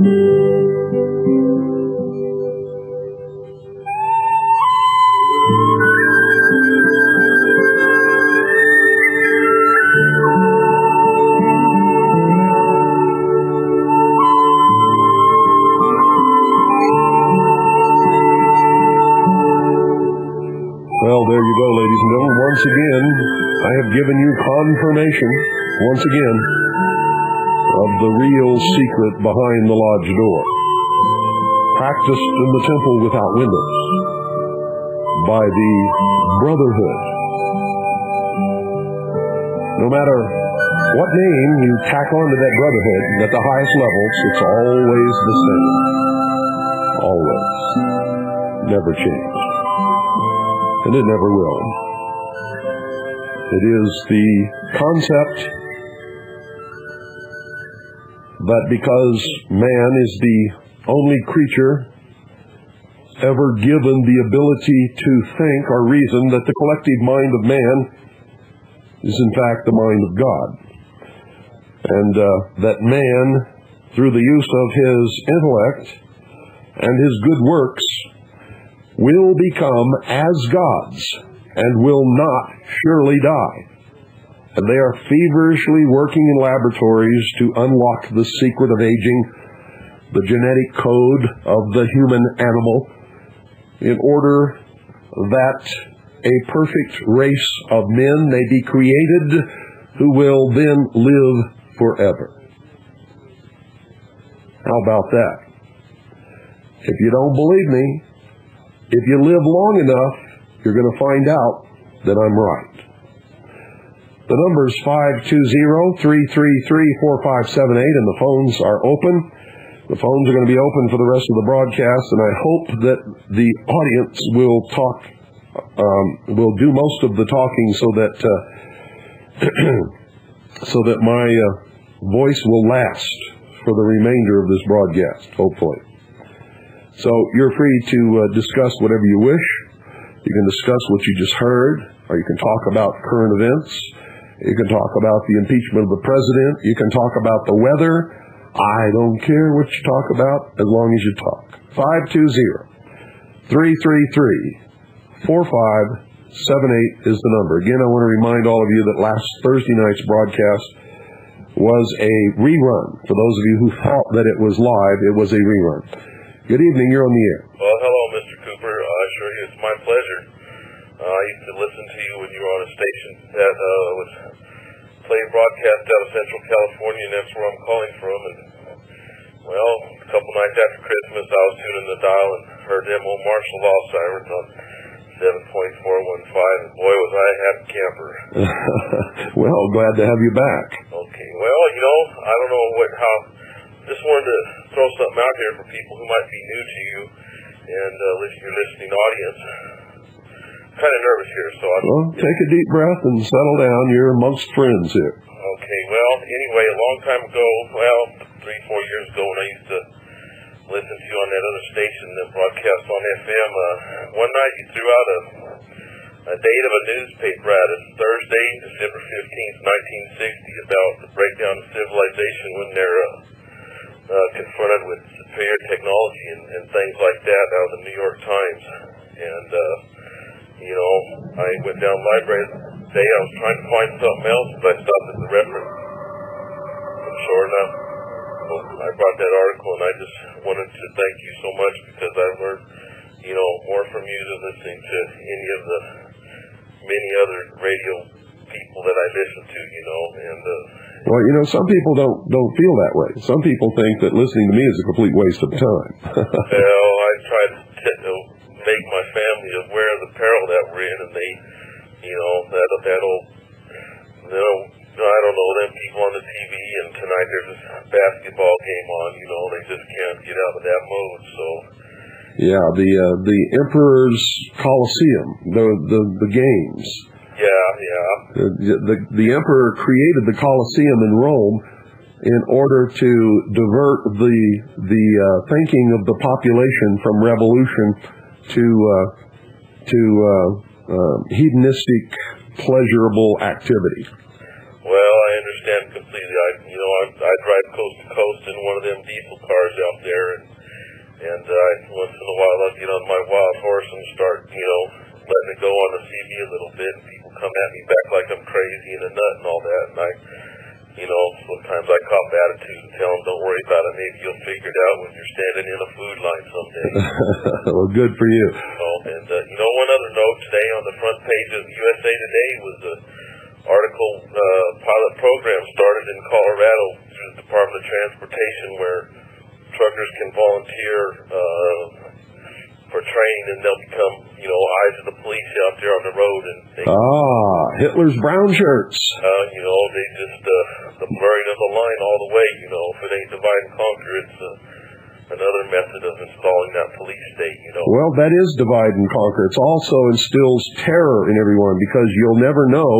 Well, there you go, ladies and gentlemen. Once again, I have given you confirmation, once again, of the real secret behind the lodge door. Practiced in the temple without windows by the Brotherhood. No matter what name you tack onto that Brotherhood, at the highest levels, it's always the same. Always. Never changed. And it never will. It is the concept that because man is the only creature ever given the ability to think or reason, that the collective mind of man is in fact the mind of God. And that man, through the use of his intellect and his good works, will become as gods and will not surely die. And they are feverishly working in laboratories to unlock the secret of aging, the genetic code of the human animal, in order that a perfect race of men may be created who will then live forever. How about that? If you don't believe me, if you live long enough, you're going to find out that I'm right. The number is 520-333-4578, and the phones are open. The phones are going to be open for the rest of the broadcast, and I hope that the audience will do most of the talking so that my voice will last for the remainder of this broadcast, hopefully. So you're free to discuss whatever you wish. You can discuss what you just heard, or you can talk about current events. You can talk about the impeachment of the president. You can talk about the weather. I don't care what you talk about as long as you talk. 520-333-4578 is the number. Again, I want to remind all of you that last Thursday night's broadcast was a rerun. For those of you who thought that it was live, it was a rerun. Good evening, you're on the air. Well, hello, Mr. Cooper. Sure, it's my pleasure. I used to listen to you when you were on a station that was playing broadcast out of Central California, and that's where I'm calling from. And, well, a couple nights after Christmas, I was tuning the dial and heard them old martial law sirens on 7.415, and boy, was I a happy camper. Well, glad to have you back. Okay, well, I don't know how... Just wanted to throw something out here for people who might be new to you and your listening audience. I'm kind of nervous here, so Well, take a deep breath and settle down. You're amongst friends here. Okay, well, anyway, a long time ago, 3-4 years ago, when I used to listen to you on that other station that broadcast on FM, one night you threw out a date of a newspaper ad. It's Thursday, December 15th, 1960, about the breakdown of civilization when they're confronted with superior technology and things like that, out of the New York Times. And, I went down to the library the day. I was trying to find something else, but I stopped at the reference. And sure enough, I brought that article, and I just wanted to thank you so much, because I learned, more from you than listening to any of the many other radio people that I listen to, and well, some people don't feel that way. Some people think that listening to me is a complete waste of time. Well, I try to make my family aware of the peril that we're in, and they, that old, I don't know, them people on the TV, and tonight there's this basketball game on, they just can't get out of that mode, so. Yeah, the Emperor's Colosseum, the games. Yeah. The Emperor created the Colosseum in Rome in order to divert the thinking of the population from revolution to hedonistic, pleasurable activity. Well, I understand completely. I drive coast to coast in one of them diesel cars out there, and I once in a while I'll get on my wild horse and start, letting it go on the CV a little bit, and people come at me back like I'm crazy and a nut and all that, and sometimes I cop attitude and tell them, don't worry about it, maybe you'll figure it out when you're standing in a food line someday. Well, good for you. One other note today on the front page of USA Today was an article, pilot program started in Colorado through the Department of Transportation where truckers can volunteer for training, and they'll become, eyes of the police out there on the road. And they, Hitler's brown shirts. They just, the blurring of the line all the way, if it ain't divide and conquer, it's another method of installing that police state, Well, that is divide and conquer. It also instills terror in everyone because you'll never know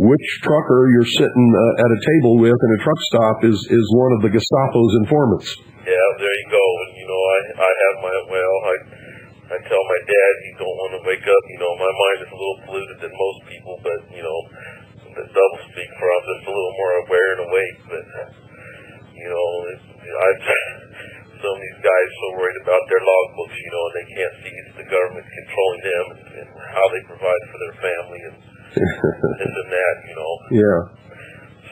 which trucker you're sitting at a table with in a truck stop is one of the Gestapo's informants. Yeah, there you go. And, I have I tell my dad he don't want to wake up. My mind is a little polluted than most people, but, the double speak for I'm just a little more aware and awake. But, some of these guys so worried about their logbooks, and they can't see the government controlling them and how they provide for their family and this and that, Yeah.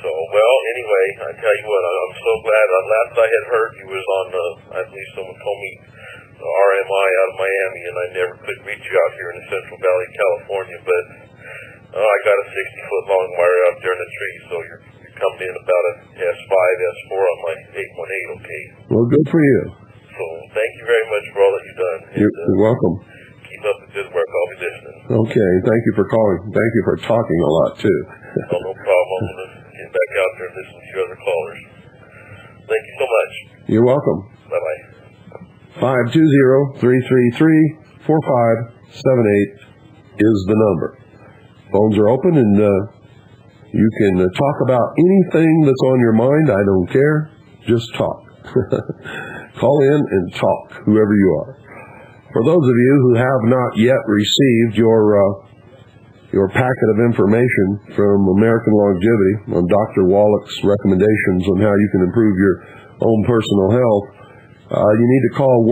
So, anyway, I tell you what, I'm so glad. Last I had heard you was on, I believe someone told me, the RMI out of Miami, and I never could reach you out here in the Central Valley, California, but I got a 60-foot long wire out there in the tree, so you're coming in about a S5, S4 on my 818, okay? Well, good for you. So, thank you very much for all that you've done. You're welcome. Keep up the good work. I'll be listening. Okay, thank you for calling. Thank you for talking a lot, too. No problem. I'm going to get back out there and listen to your other callers. Thank you so much. You're welcome. Bye-bye. 520-333-4578 is the number. Phones are open, and you can talk about anything that's on your mind. I don't care. Just talk. Call in and talk, whoever you are. For those of you who have not yet received your packet of information from American Longevity on Dr. Wallach's recommendations on how you can improve your own personal health, you need to call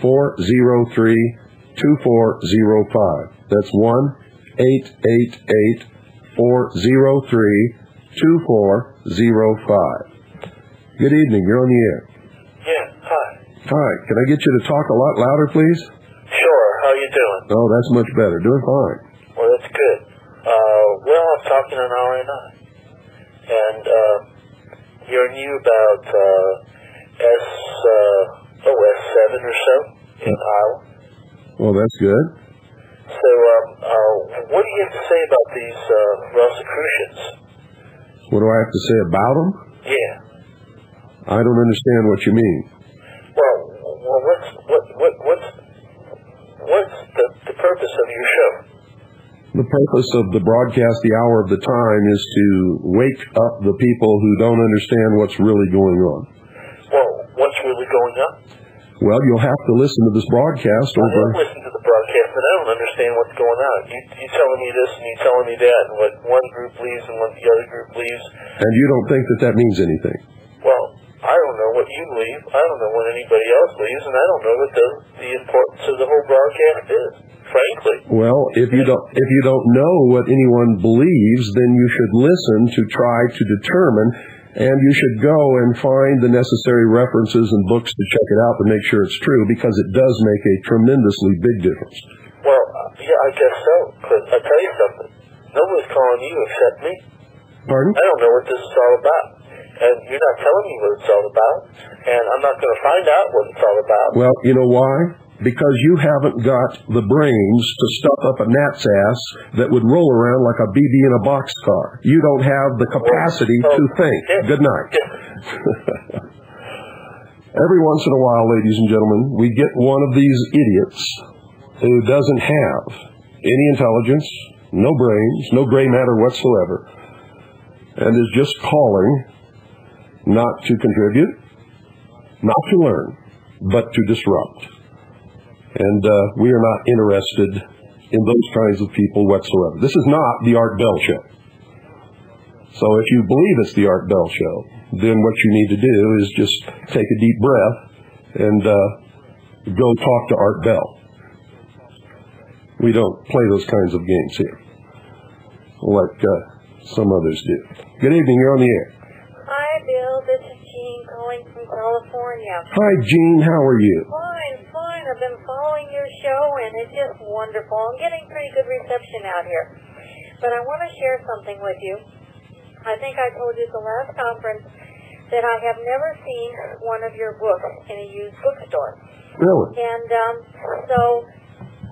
1-888-403-2405. That's 1-888-403-2405. Good evening. You're on the air. Yeah, hi. Hi. Can I get you to talk a lot louder, please? Sure. How you doing? Oh, that's much better. Doing fine. Well, that's good. I'm talking on RNI. And you're new about S7 or so in Iowa. Well, that's good. So, what do you have to say about these Rosicrucians? What do I have to say about them? Yeah. I don't understand what you mean. Well, what's the purpose of your show? The purpose of the broadcast, the hour of the time, is to wake up the people who don't understand what's really going on. Well, what's really going on? Well, you'll have to listen to this broadcast I don't listen to the broadcast, but I don't understand what's going on. You telling me this and you telling me that, and what one group believes and what the other group believes. And you don't think that means anything? Well, I don't know what you believe. I don't know what anybody else believes, and I don't know what the importance of the whole broadcast is, frankly. Well, if you don't know what anyone believes, then you should listen to try to determine, and you should go and find the necessary references and books to check it out to make sure it's true, because it does make a tremendously big difference. Well, yeah, I guess so, because I'll tell you something. Nobody's calling you except me. Pardon? I don't know what this is all about. And you're not telling me what it's all about, and I'm not going to find out what it's all about. Well, you know why? Because you haven't got the brains to stuff up a gnat's ass that would roll around like a BB in a boxcar. You don't have the capacity to think. Good night. Every once in a while, ladies and gentlemen, we get one of these idiots who doesn't have any intelligence, no brains, no gray matter whatsoever, and is just calling not to contribute, not to learn, but to disrupt. And we are not interested in those kinds of people whatsoever. This is not the Art Bell Show. So if you believe it's the Art Bell Show, then what you need to do is just take a deep breath and go talk to Art Bell. We don't play those kinds of games here, like some others do. Good evening, you're on the air. Hi, Bill. This is Jean calling from California. Hi, Jean. How are you? Fine. I've been following your show, and it's just wonderful. I'm getting pretty good reception out here. But I want to share something with you. I think I told you at the last conference that I have never seen one of your books in a used bookstore. Really? And so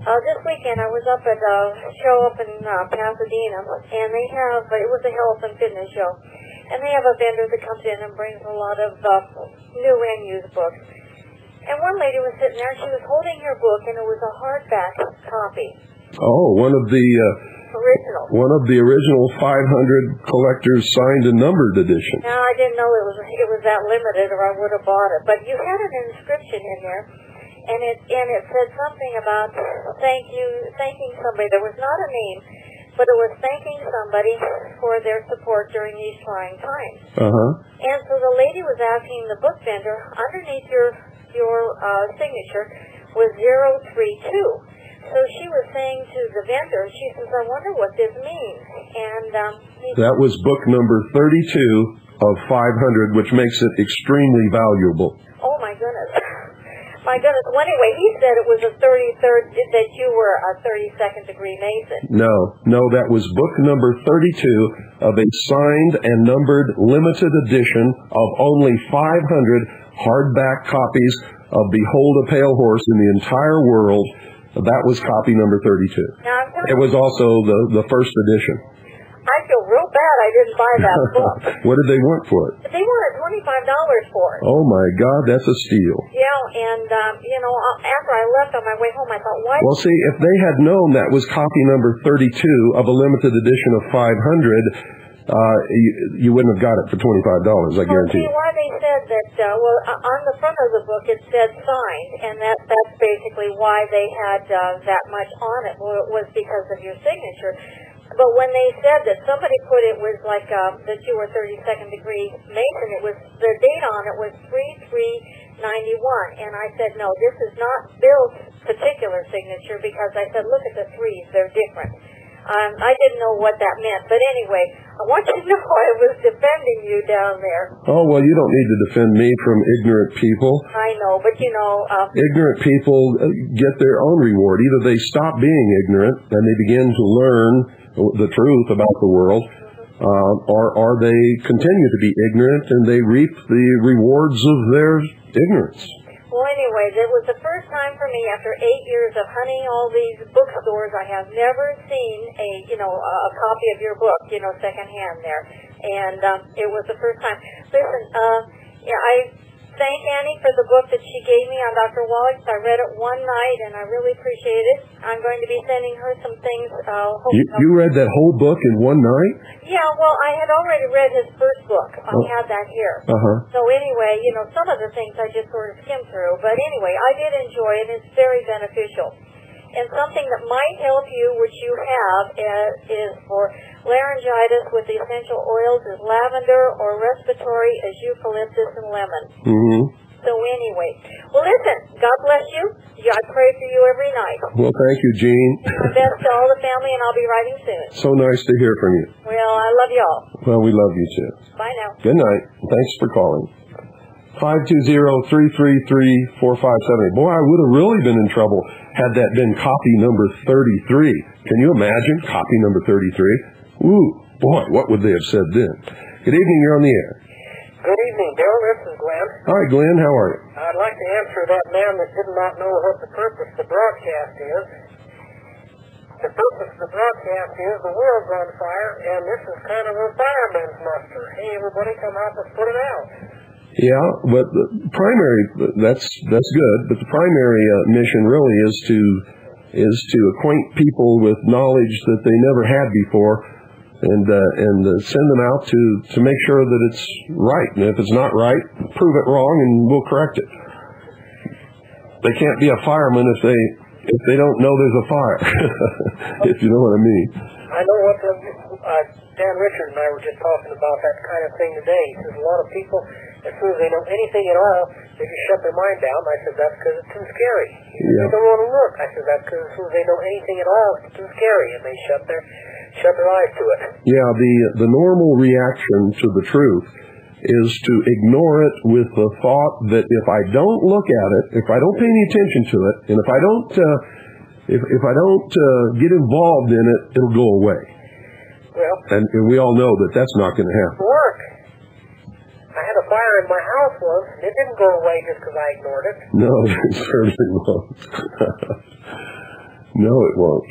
this weekend I was up at a show up in Pasadena, and they have, it was a health and fitness show, and they have a vendor that comes in and brings a lot of new and used books. And one lady was sitting there, she was holding her book, and it was a hardback copy. Oh, one of the original 500 collectors signed and numbered edition. Now, I didn't know it was that limited, or I would have bought it. But you had an inscription in there, and it said something about thanking somebody. There was not a name, but it was thanking somebody for their support during these trying times. And so the lady was asking the book vendor, underneath your signature was 032. So she was saying to the vendor, she says, I wonder what this means. And that was book number 32 of 500, which makes it extremely valuable. Oh, my goodness. My goodness. Well, anyway, he said it was a 33rd, that you were a 32nd degree Mason. No, that was book number 32 of a signed and numbered limited edition of only 500 hardback copies of Behold a Pale Horse in the entire world. That was copy number 32. Now, it was also the first edition. I feel real bad I didn't buy that book. What did they want for it? They wanted $25 for it. Oh, my God, that's a steal. Yeah, and, after I left on my way home, I thought, why? Well, see, if they had known that was copy number 32 of a limited edition of 500, you wouldn't have got it for $25, I guarantee you. See, why they said that, on the front of the book it said signed, and that's basically why they had that much on it, was because of your signature. But when they said that somebody put it was like that you were 32nd degree Mason, it was, the date on it was 3/3/91, and I said, no, this is not Bill's particular signature, because I said, look at the threes, they're different. I didn't know what that meant, but anyway, I want you to know I was defending you down there. Oh, well, you don't need to defend me from ignorant people. I know, but ignorant people get their own reward. Either they stop being ignorant and they begin to learn the truth about the world, or they continue to be ignorant and they reap the rewards of their ignorance. Well, anyway, it was the first time for me after 8 years of hunting all these bookstores. I have never seen a copy of your book, secondhand there. And it was the first time. Listen, I thank Annie for the book that she gave me on Dr. Wallace. I read it one night, and I really appreciate it. I'm going to be sending her some things. You read that whole book in one night? Yeah, well, I had already read his first book. I had that here. So anyway, some of the things I just sort of skimmed through. But anyway, I did enjoy it. It's very beneficial. And something that might help you, which you have, is for laryngitis with the essential oils is lavender, or respiratory is eucalyptus and lemon. So anyway, well, listen, God bless you. I pray for you every night. Well, thank you, Jean. My best to all the family, and I'll be writing soon. So nice to hear from you. Well, I love you all. Well, we love you too. Bye now. Good night. Thanks for calling. 520-333-4578. Boy, I would have really been in trouble had that been copy number 33. Can you imagine? Copy number 33. Ooh, boy, what would they have said then? Good evening, you're on the air. Good evening, Bill. This is Glenn. Hi, Glenn, how are you? I'd like to answer that man that did not know what the purpose of the broadcast is. The purpose of the broadcast is the world's on fire, and this is kind of a fireman's muster. Hey, everybody come out and put it out. Yeah, but the primary, that's good, but the primary mission really is to acquaint people with knowledge that they never had before, and send them out to make sure that it's right. And if it's not right, prove it wrong, and we'll correct it. They can't be a fireman if they don't know there's a fire, if you know what I mean. I know what Dan Richard and I were just talking about that kind of thing today. He says a lot of people, as soon as they know anything at all, they just shut their mind down. I said, that's because it's too scary. They don't want to look. I said, that's because as soon as they know anything at all, it's too scary, and they shut their eyes to it. Yeah, the normal reaction to the truth is to ignore it with the thought that if I don't look at it, if I don't pay any attention to it, and if I don't get involved in it, it'll go away. Well, and we all know that that's not going to happen. Work. I had a fire in my house once, and it didn't go away just because I ignored it. No, it certainly won't. No, it won't.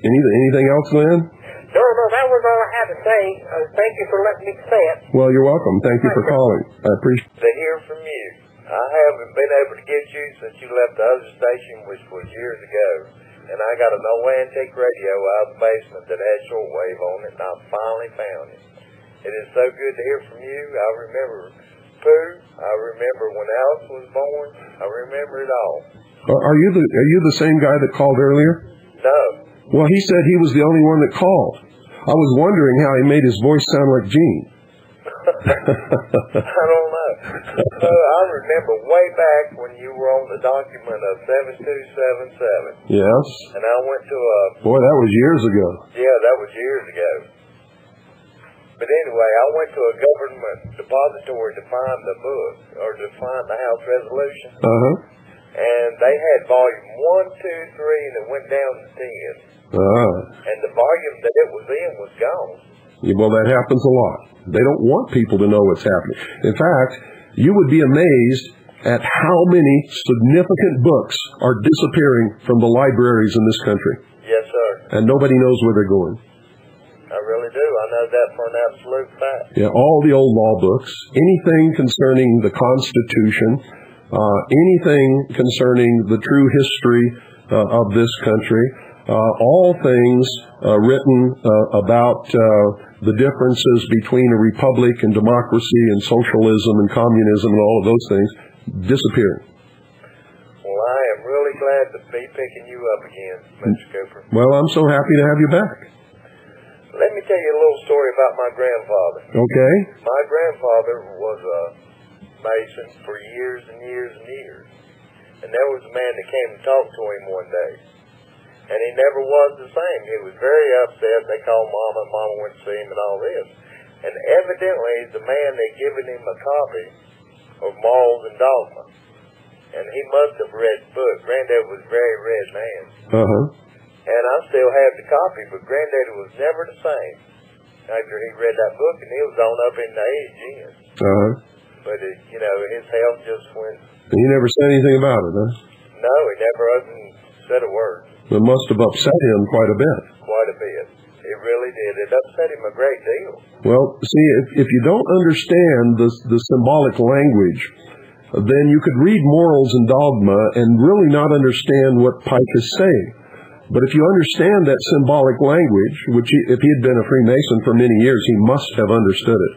Anything else, Glenn? No, that was all I had to say. Thank you for letting me say it. Well, you're welcome. Thank you for calling. I appreciate it. To hear from you. I haven't been able to get you since you left the other station, which was years ago. And I got an old antique radio out of the basement that had shortwave on it, and I finally found it. It is so good to hear from you. I remember Pooh. I remember when Alice was born. I remember it all. Are you the same guy that called earlier? No. Well, he said he was the only one that called. I was wondering how he made his voice sound like Gene. I don't know. So I remember way back when you were on the document of 7277. Yes. And I went to a... Boy, that was years ago. Yeah, that was years ago. But anyway, I went to a government depository to find the book, or to find the House resolution. Uh-huh. And they had volume 1, 2, 3, and it went down to 10. And the volume that it was in was gone. Yeah, well, that happens a lot. They don't want people to know what's happening. In fact, you would be amazed at how many significant books are disappearing from the libraries in this country. Yes, sir. And nobody knows where they're going. I really do. I know that for an absolute fact. Yeah, all the old law books, anything concerning the Constitution, anything concerning the true history of this country, all things written about the differences between a republic and democracy and socialism and communism and all of those things disappearing. Well, I am really glad to be picking you up again, Mr. Cooper. Well, I'm so happy to have you back. Let me tell you a little story about my grandfather. Okay. My grandfather was a Mason for years and years and years. And there was a man that came and talked to him one day. And he never was the same. He was very upset. They called Mama, and Mama went to see him and all this. And evidently, the man had given him a copy of Morals and Dogma. And he must have read the book. Granddad was a very read man. Uh-huh. And I still have the copy, but Granddad was never the same after he read that book, and he was on up in the age again. Uh-huh. But, his health just went... And you never said anything about it, huh? No, he never even said a word. It must have upset him quite a bit. Quite a bit. It really did. It upset him a great deal. Well, see, if you don't understand the symbolic language, then you could read Morals and Dogma and really not understand what Pike is saying. But if you understand that symbolic language, which if he had been a Freemason for many years, he must have understood it,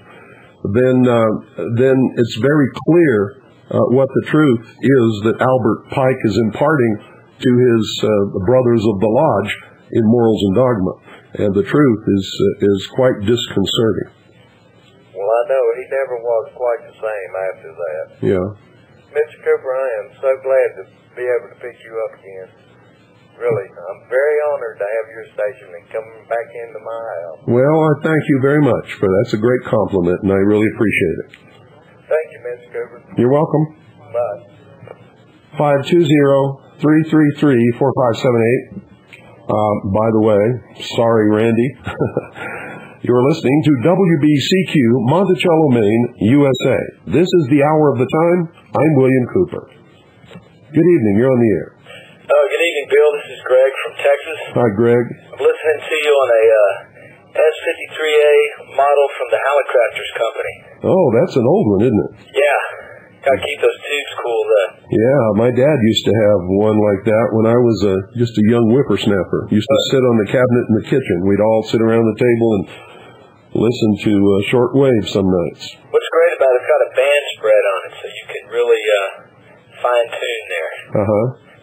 then it's very clear what the truth is that Albert Pike is imparting to his brothers of the Lodge in Morals and Dogma. And the truth is quite disconcerting. Well, I know he never was quite the same after that. Yeah. Mr. Cooper, I am so glad to be able to pick you up again. Really, I'm very honored to have your station and coming back into my house. Well, I thank you very much for that. That's a great compliment, and I really appreciate it. Thank you, Mr. Cooper. You're welcome. Bye. 520-333-4578. By the way, sorry, Randy. You're listening to WBCQ, Monticello, Maine, USA. This is the Hour of the Time. I'm William Cooper. Good evening. You're on the air. Good evening, Bill. This is Greg from Texas. Hi, Greg. I'm listening to you on a S53A model from the Hallicrafters Company. Oh, that's an old one, isn't it? Yeah. Gotta keep those tubes cool, though. Yeah, my dad used to have one like that when I was just a young whippersnapper. Used to sit on the cabinet in the kitchen. We'd all sit around the table and listen to shortwave some nights. What's great about it's got a band spread on it, so you can really fine-tune there.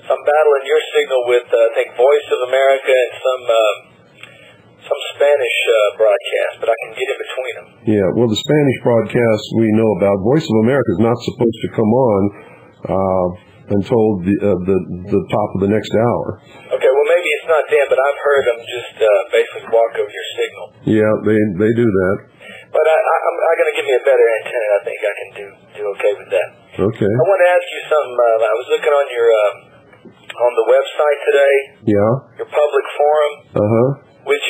So I'm battling your signal with, I think, Voice of America and some Spanish broadcast, but I can get in between them. Yeah, well, the Spanish broadcast we know about. Voice of America is not supposed to come on until the top of the next hour. Okay, well, maybe it's not them, but I've heard them just basically walk over your signal. Yeah, they do that. But I'm going to give me a better antenna. I think I can do okay with that. Okay. I want to ask you something. I was looking on your on the website today. Yeah. Your public forum. Which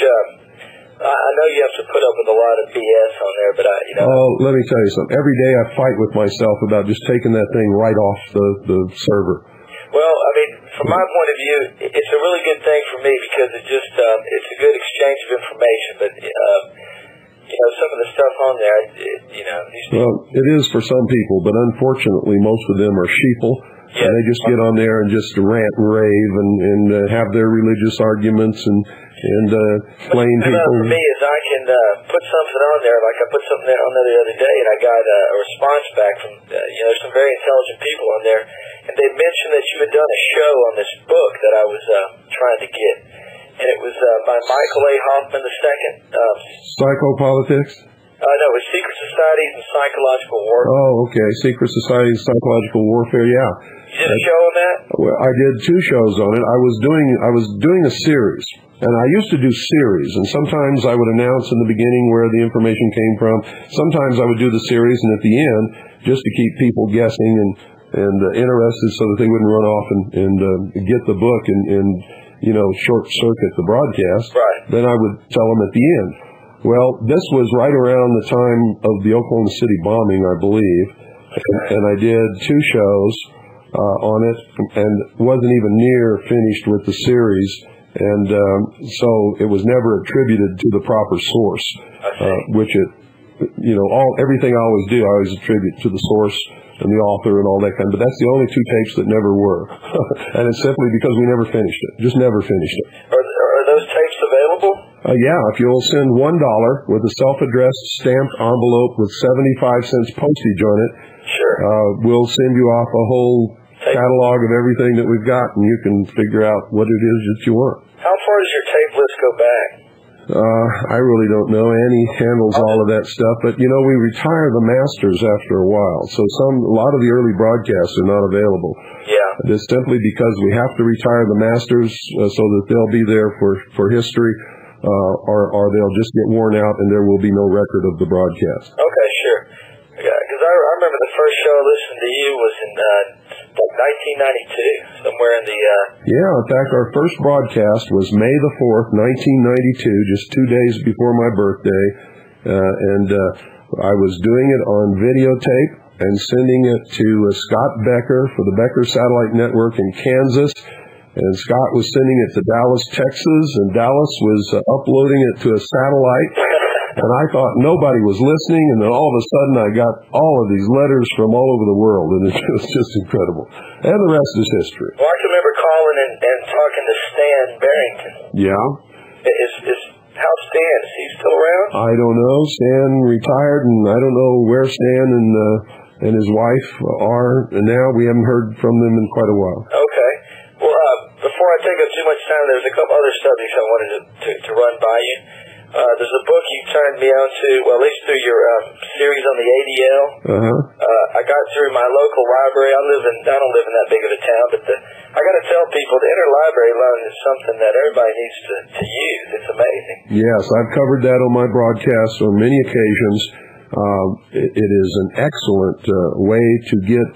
I know you have to put up with a lot of BS on there, but Oh, let me tell you something. Every day I fight with myself about just taking that thing right off the server. Well, I mean, from my point of view, it's a really good thing for me because it just it's a good exchange of information. But some of the stuff on there, Well, it is for some people, but unfortunately, most of them are sheeple. Yeah. And they just get on there and just rant and rave and have their religious arguments and explain people. For me is I can put something on there, like I put something on there the other day, and I got a response back from some very intelligent people on there, and they mentioned that you had done a show on this book that I was trying to get, and it was by Michael A. Hoffman II. Psychopolitics? No, it was Secret Societies and Psychological Warfare. Oh, okay. Secret Societies, Psychological Warfare, yeah. You did a show on that? Well, I did 2 shows on it. I was doing a series, and I used to do series, and sometimes I would announce in the beginning where the information came from. Sometimes I would do the series, and at the end, just to keep people guessing and interested so that they wouldn't run off and get the book and short circuit the broadcast. Right. Then I would tell them at the end. Well, this was right around the time of the Oklahoma City bombing, I believe, and I did 2 shows on it, and wasn't even near finished with the series, and so it was never attributed to the proper source, which everything I always do, I always attribute to the source and the author and all that kind of, but that's the only 2 tapes that never were, and it's simply because we never finished it, just never finished it. Are those tapes available? Yeah, if you'll send $1 with a self-addressed stamped envelope with 75 cents postage on it, sure, we'll send you off a whole catalog of everything that we've got, and you can figure out what it is that you want. How far does your tape list go back? I really don't know. Annie handles all of that stuff, but we retire the masters after a while, so a lot of the early broadcasts are not available. Yeah. It's simply because we have to retire the masters so that they'll be there for history. Or they'll just get worn out and there will be no record of the broadcast. Okay, sure. Because I remember the first show I listened to you was in 1992, somewhere in the... Yeah, in fact, our first broadcast was May the 4th, 1992, just 2 days before my birthday, and I was doing it on videotape and sending it to Scott Becker for the Becker Satellite Network in Kansas. And Scott was sending it to Dallas, Texas, and Dallas was uploading it to a satellite. And I thought nobody was listening, and then all of a sudden I got all of these letters from all over the world, and it was just incredible. And the rest is history. Well, I can remember calling and talking to Stan Barrington. Yeah. How's Stan? Is he still around? I don't know. Stan retired, and I don't know where Stan and his wife are now. We haven't heard from them in quite a while. Okay. Well, before I take up too much time, there's a couple other subjects I wanted to run by you. There's a book you turned me on to, well, at least through your series on the ADL. I got through my local library. I don't live in that big of a town, but I got to tell people the interlibrary loan is something that everybody needs to use. It's amazing. Yes, I've covered that on my broadcast on many occasions. It is an excellent way to get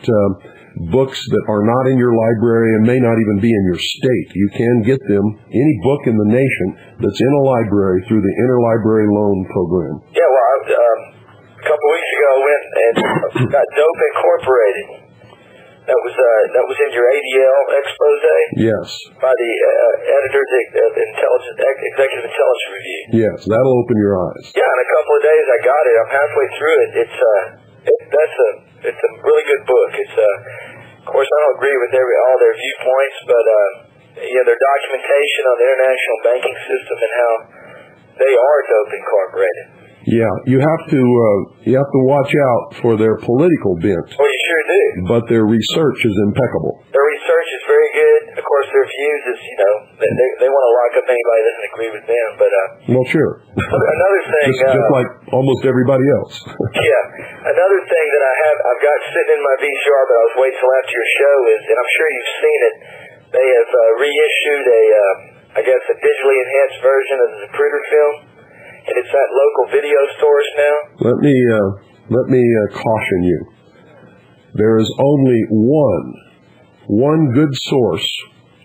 books that are not in your library and may not even be in your state. You can get them, any book in the nation that's in a library, through the Interlibrary Loan Program. Yeah, well, a couple of weeks ago I went and got Dope Incorporated. That was in your ADL expose? Yes. By the editor of Executive Intelligence Review. Yes, that'll open your eyes. Yeah, in a couple of days I got it. I'm halfway through it. It's a really good book. Of course, I don't agree with all their viewpoints, but their documentation on the international banking system and how they are Dope Incorporated. Yeah, you have to watch out for their political bent. Well, you sure do. But their research is impeccable. Their research is very good. Of course, their views is they want to lock up anybody that doesn't agree with them. But well, sure. Another thing, just like almost everybody else. Yeah, another thing that I've got sitting in my VCR, but I was waiting till after your show is, and I'm sure you've seen it. They have reissued a digitally enhanced version of the Zapruder film, and it's at local video stores now. Let me caution you. There is only one good source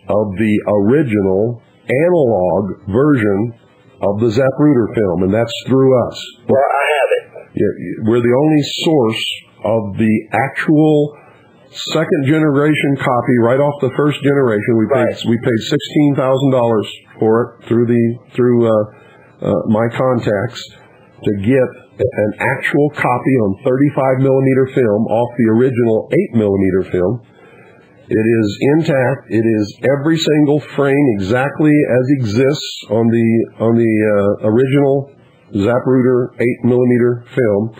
of the original analog version of the Zapruder film, and that's through us. Well, I have it. Yeah, we're the only source of the actual second generation copy right off the first generation. We paid $16,000 for it through my contacts to get an actual copy on 35 millimeter film off the original 8 millimeter film. It is intact. It is every single frame exactly as exists on the original Zapruder 8 millimeter film.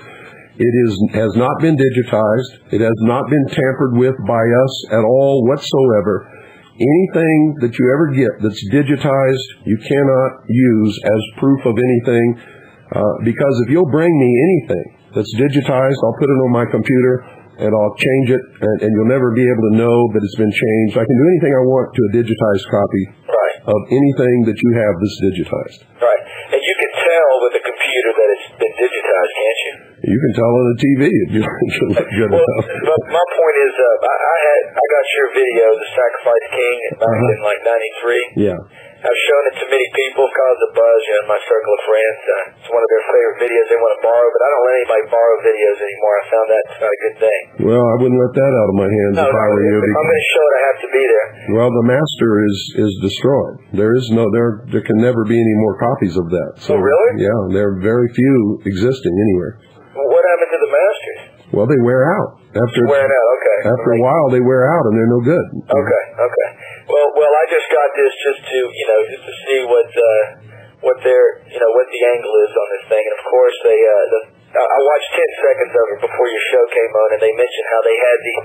It has not been digitized. It has not been tampered with by us at all whatsoever. Anything that you ever get that's digitized, you cannot use as proof of anything, because if you'll bring me anything that's digitized, I'll put it on my computer and I'll change it, and you'll never be able to know that it's been changed. I can do anything I want to a digitized copy of anything that you have that's digitized. Right. And you can tell with a computer that it's been digitized, can't you? You can tell on the TV if you look good enough. But my point is, I got your video, The Sacrifice King, back in like '93. Yeah. I've shown it to many people, caused a buzz, in my circle of friends. It's one of their favorite videos they want to borrow, but I don't let anybody borrow videos anymore. I found that's not a good thing. Well, I wouldn't let that out of my hands if I were you. If I'm going to show it, I have to be there. Well, the master is destroyed. There can never be any more copies of that. So, oh, really? Yeah, there are very few existing anywhere. Well, what happened to the masters? Well, they wear out. After a while, they wear out and they're no good. Okay. Well, I just got this just to see what the angle is on this thing, and of course I watched 10 seconds of it before your show came on, and they mentioned how they had the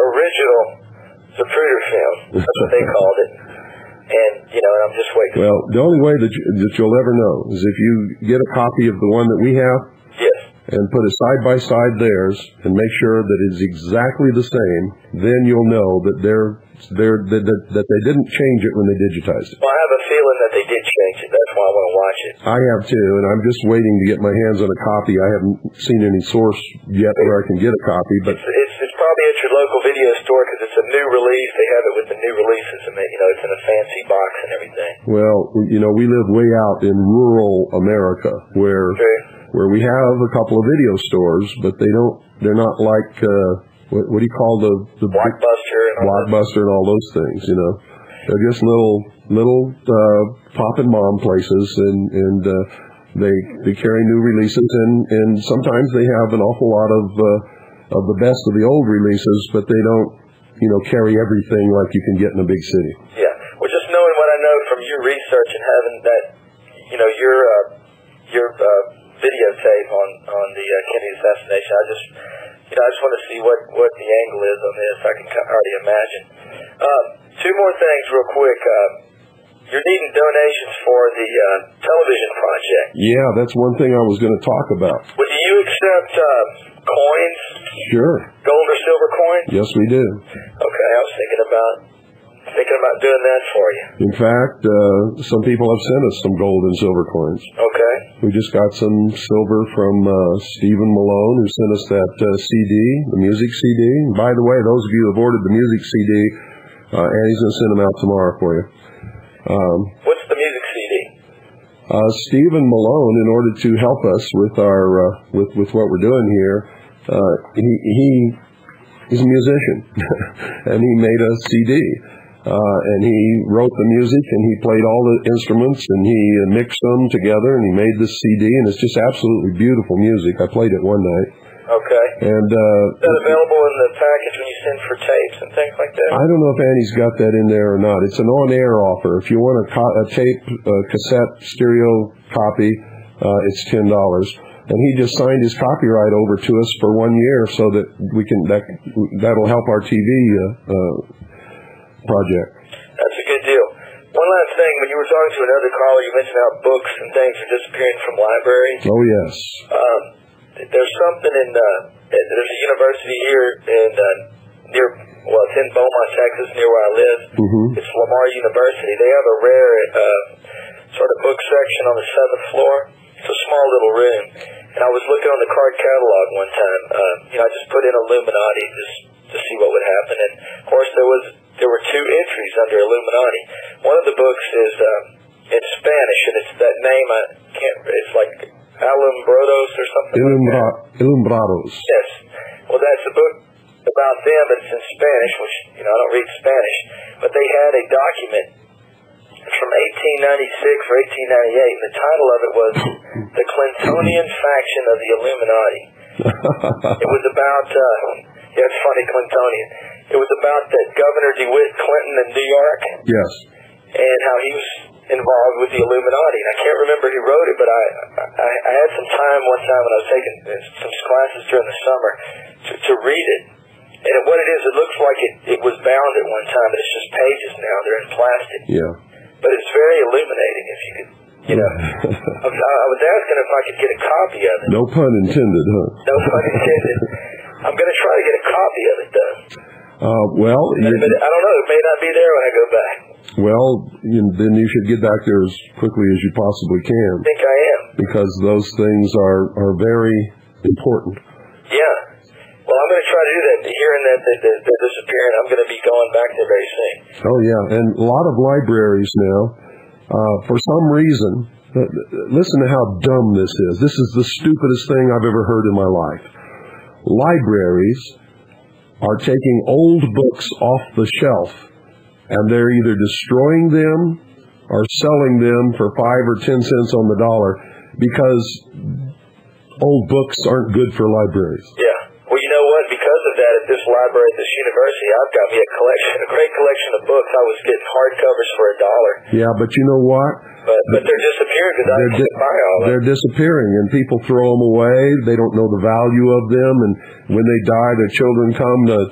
original Zapruder film. That's what they called it. And I'm just waiting. Well, the only way that you'll ever know is if you get a copy of the one that we have. Yes. And put it side by side theirs, and make sure that it's exactly the same. Then you'll know that that they didn't change it when they digitized it. Well, I have a feeling that they did change it. That's why I want to watch it. I have too, and I'm just waiting to get my hands on a copy. I haven't seen any source yet where I can get a copy, but it's probably at your local video store because it's a new release. They have it with the new releases, and it's in a fancy box and everything. Well, we live way out in rural America where we have a couple of video stores, but they're not like what do you call the Blockbuster and all those things, They're just little pop and mom places, and they carry new releases, and sometimes they have an awful lot of the best of the old releases, but they don't carry everything like you can get in a big city. Yeah. Well, just knowing what I know from your research and having that, your videotape on the Kennedy assassination, I just want to see what the angle is on this. I can already imagine. Two more things real quick. You're needing donations for the television project. Yeah, that's one thing I was going to talk about. Well, do you accept coins? Sure. Gold or silver coins? Yes, we do. Okay, I was thinking about doing that for you. In fact, some people have sent us some gold and silver coins. Okay. We just got some silver from Stephen Malone, who sent us that CD, the music CD. And by the way, those of you who have ordered the music CD, Annie's going to send them out tomorrow for you. What's the music CD? Stephen Malone, in order to help us with our with what we're doing here, he's a musician, and he made a CD. And he wrote the music, and he played all the instruments, and he mixed them together, and he made this CD, and it's just absolutely beautiful music. I played it one night. Okay. And is that available in the package when you send for tapes and things like that? I don't know if Annie's got that in there or not. It's an on-air offer. If you want a tape, cassette, stereo copy, it's $10. And he just signed his copyright over to us for 1 year, so that that'll help our TV project. That's a good deal. when you were talking to another caller, you mentioned how books and things are disappearing from libraries. Oh, yes. There's something there's a university here it's in Beaumont, Texas, near where I live. Mm-hmm. It's Lamar University. They have a rare sort of book section on the 7th floor. It's a small little room. And I was looking on the card catalog one time. I just put in Illuminati just to see what would happen. And, of course, there were 2 entries under Illuminati. One of the books is in Spanish, and it's that name. It's like Alumbrodos or something. Ilumbrados. Yes. Well, that's a book about them, but it's in Spanish, which, I don't read Spanish. But they had a document from 1896 or 1898, and the title of it was The Clintonian Faction of the Illuminati. It was about, it's funny, Clintonian. It was about that Governor DeWitt Clinton in New York. Yes. And how he was involved with the Illuminati. And I can't remember who wrote it, but I had some time one time when I was taking some classes during the summer to read it. And what it is, it looks like it was bound at one time, but it's just pages now. They're in plastic. Yeah. But it's very illuminating if you could, I was asking if I could get a copy of it. No pun intended, huh? No pun intended. I'm going to try to get a copy of it, though. But I don't know. It may not be there when I go back. Well, then you should get back there as quickly as you possibly can. I think I am. Because those things are very important. Yeah. Well, I'm going to try to do that. Hearing that they're disappearing, I'm going to be going back there very soon. Oh, yeah. And a lot of libraries now, for some reason, listen to how dumb this is. This is the stupidest thing I've ever heard in my life. Libraries are taking old books off the shelf, and they're either destroying them or selling them for 5 or 10 cents on the dollar because old books aren't good for libraries. Yeah. Well, you know what? Because of that, at this library, at this university, I've got me a great collection of books. I was getting hardcovers for $1. Yeah, but you know what? But they're disappearing because I can't buy all of them. They're disappearing, and people throw them away. They don't know the value of them, and when they die, their children come to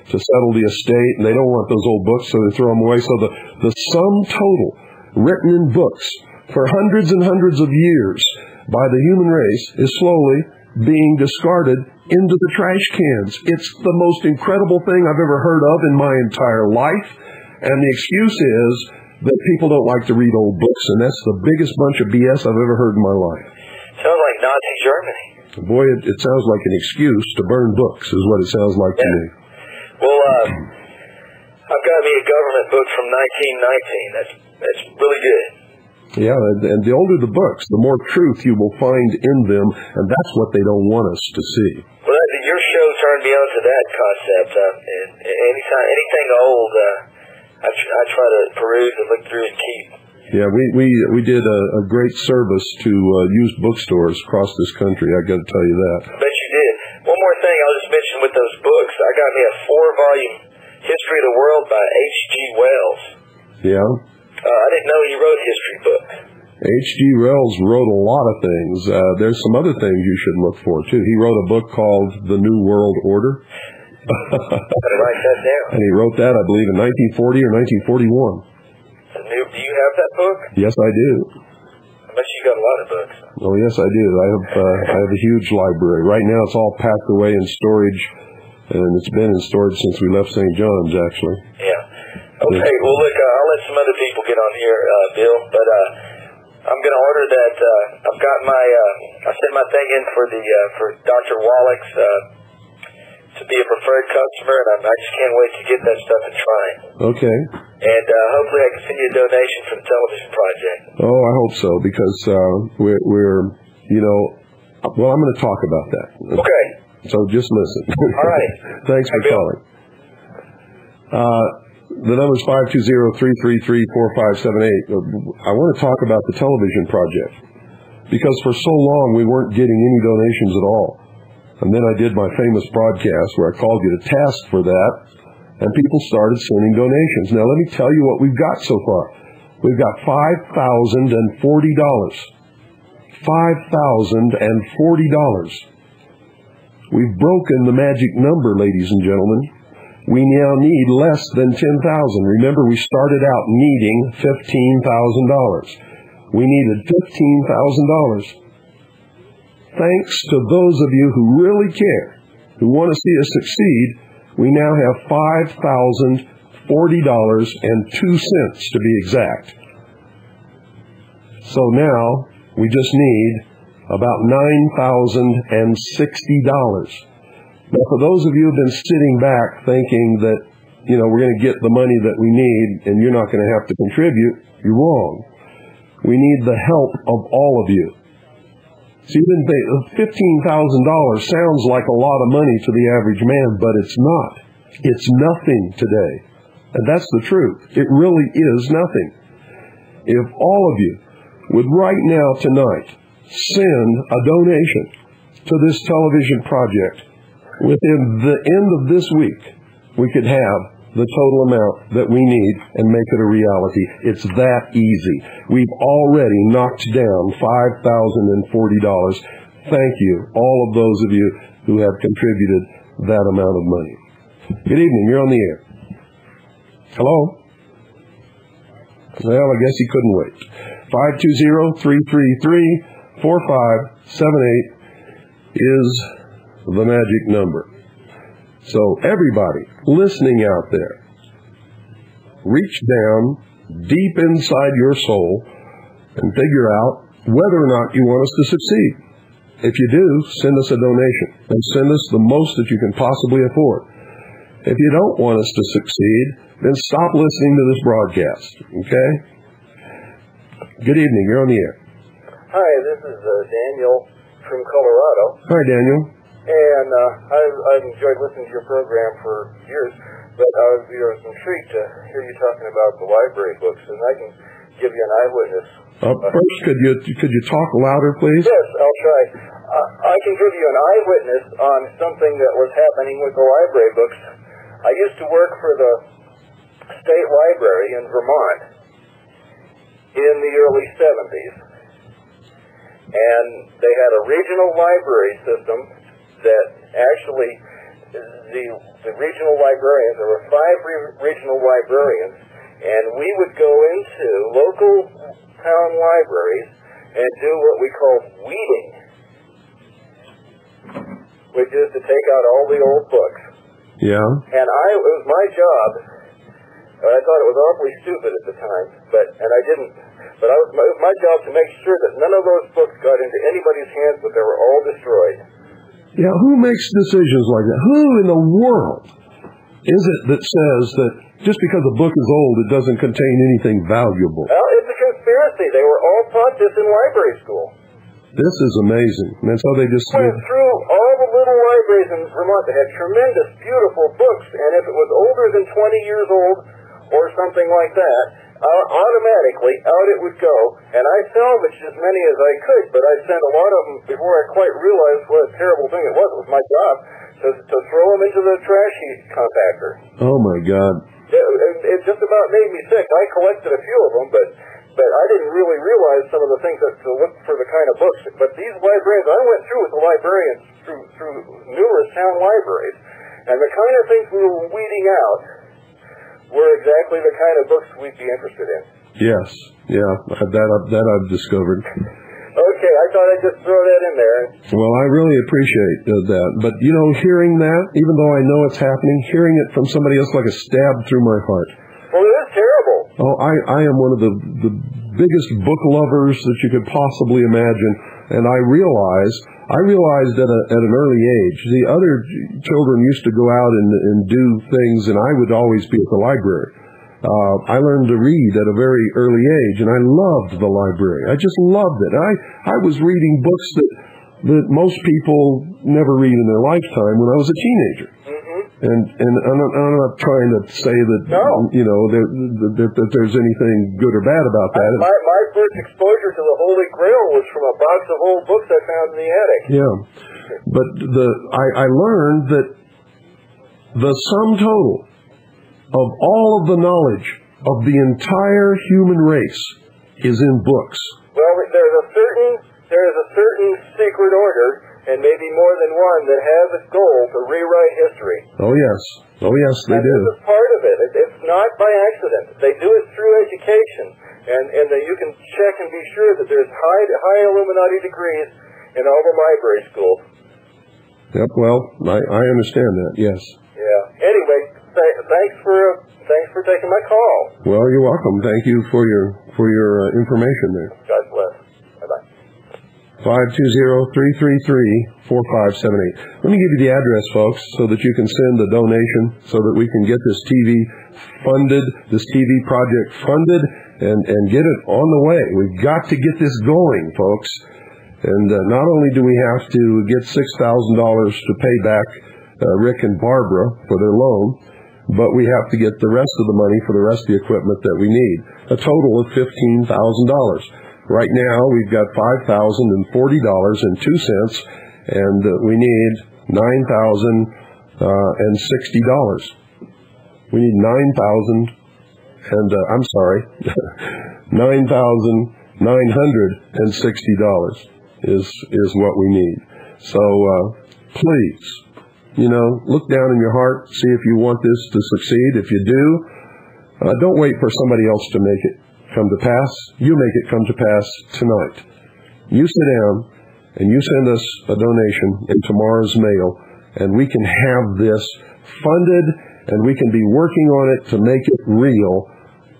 settle the estate, and they don't want those old books, so they throw them away. So the sum total written in books for hundreds and hundreds of years by the human race is slowly being discarded into the trash cans. It's the most incredible thing I've ever heard of in my entire life, and the excuse is that people don't like to read old books, and that's the biggest bunch of BS I've ever heard in my life. Sounds like Nazi Germany. Boy, it sounds like an excuse to burn books, is what it sounds like to me. Well, I've got me a government book from 1919. That's really good. Yeah, and the older the books, the more truth you will find in them, and that's what they don't want us to see. Well, your show turned me on to that concept. Anything old, I try to peruse and look through and keep. Yeah, we did a great service to used bookstores across this country. I got to tell you that. I bet you did. One more thing I'll just mention with those books. I got me a 4-volume History of the World by H.G. Wells. Yeah. I didn't know he wrote history books. H.G. Wells wrote a lot of things. There's some other things you should look for, too. He wrote a book called The New World Order. I'm going to write that down. And he wrote that, I believe, in 1940 or 1941. Do you have that book? Yes, I do. I bet you got a lot of books. Oh, yes, I do. I have a huge library. Right now it's all packed away in storage, and it's been in storage since we left St. John's, actually. Yeah. Okay, well, look, I'll let some other people get on here, Bill, but I'm going to order that. I've got I sent my thing in for Dr. Wallach's to be a preferred customer, and I just can't wait to get that stuff and try it. Okay. And hopefully I can send you a donation for the television project. Oh, I hope so, because we're I'm going to talk about that. Okay. So just listen. All right. Thanks for calling. The number is 520-333-4578. I want to talk about the television project, because for so long we weren't getting any donations at all. And then I did my famous broadcast where I called you to task for that, and people started sending donations. Now, let me tell you what we've got so far. We've got $5,040. $5,040. We've broken the magic number, ladies and gentlemen. we now need less than $10,000. Remember, we started out needing $15,000. We needed $15,000. Thanks to those of you who really care, who want to see us succeed, we now have $5,040.02 to be exact. So now we just need about $9,060. Now, for those of you who've been sitting back thinking that, we're going to get the money that we need and you're not going to have to contribute, you're wrong. We need the help of all of you. See, $15,000 sounds like a lot of money to the average man, but it's not. It's nothing today. And that's the truth. It really is nothing. If all of you would right now tonight send a donation to this television project, within the end of this week, we could have the total amount that we need and make it a reality. It's that easy. We've already knocked down $5,040. Thank you, all of those of you who have contributed that amount of money. Good evening. You're on the air. Hello? Well, I guess he couldn't wait. 520-333-4578 is the magic number. So everybody listening out there, reach down deep inside your soul and figure out whether or not you want us to succeed. If you do, send us a donation and send us the most that you can possibly afford. If you don't want us to succeed, then stop listening to this broadcast, okay? Good evening. You're on the air. Hi, this is Daniel from Colorado. Hi, Daniel. And I've enjoyed listening to your program for years, but I was intrigued to hear you talking about the library books, and I can give you an eyewitness. First, could you talk louder, please? Yes, I'll try. I can give you an eyewitness on something that was happening with the library books. I used to work for the state library in Vermont in the early 70s, and they had a regional library system that actually the regional librarians, there were 5 regional librarians, and we would go into local town libraries and do what we call weeding, which is to take out all the old books. Yeah. And it was my job. I thought it was awfully stupid at the time, but it was my job to make sure that none of those books got into anybody's hands, but they were all destroyed. Yeah, who makes decisions like that? Who in the world is it that says that just because a book is old, it doesn't contain anything valuable? Well, it's a conspiracy. They were all taught this in library school. This is amazing. And so they just went through all the little libraries in Vermont that had tremendous, beautiful books, and if it was older than 20 years old or something like that, automatically out it would go, and I salvaged as many as I could, but I sent a lot of them before I quite realized what a terrible thing it was. It was my job to throw them into the trash heap compactor. Oh my God. It just about made me sick. I collected a few of them, but I didn't really realize some of the things to look for the kind of books. But these librarians, I went through with the librarians through numerous town libraries, and the kind of things we were weeding out were exactly the kind of books we'd be interested in. Yes, yeah, that I've discovered. Okay, I thought I'd just throw that in there. Well, I really appreciate that. But, hearing that, even though I know it's happening, hearing it from somebody else like a stab through my heart. Well, it is terrible. Oh, I am one of the biggest book lovers that you could possibly imagine. And I realized at an early age, the other children used to go out and do things, and I would always be at the library. I learned to read at a very early age, and I loved the library. I just loved it. I was reading books that most people never read in their lifetime when I was a teenager. Mm-hmm. And I'm not trying to say that, that there's anything good or bad about that. My first exposure to the Holy Grail was from a box of old books I found in the attic. Yeah. But I learned that the sum total of all of the knowledge of the entire human race is in books. Well, there is a certain secret order and maybe more than one, that has a goal to rewrite history. Oh, yes. Oh, yes, they do. This is part of it. It's not by accident. They do it through education, and that you can check and be sure that there's high Illuminati degrees in all the library schools. Yep, well, I understand that, yes. Yeah. Anyway, thanks for taking my call. Well, you're welcome. Thank you for your information there. God bless. Bye-bye. 520-333-4578. Let me give you the address, folks, so that you can send a donation so that we can get this TV funded, this TV project funded, and get it on the way. We've got to get this going, folks. And not only do we have to get $6,000 to pay back Rick and Barbara for their loan, but we have to get the rest of the money for the rest of the equipment that we need, a total of $15,000. Right now, we've got $5,040.02, and we need $9,060. We need $9,960 is what we need. So please, look down in your heart, see if you want this to succeed. If you do, don't wait for somebody else to make it come to pass. You make it come to pass tonight. You sit down and you send us a donation in tomorrow's mail, and we can have this funded, and we can be working on it to make it real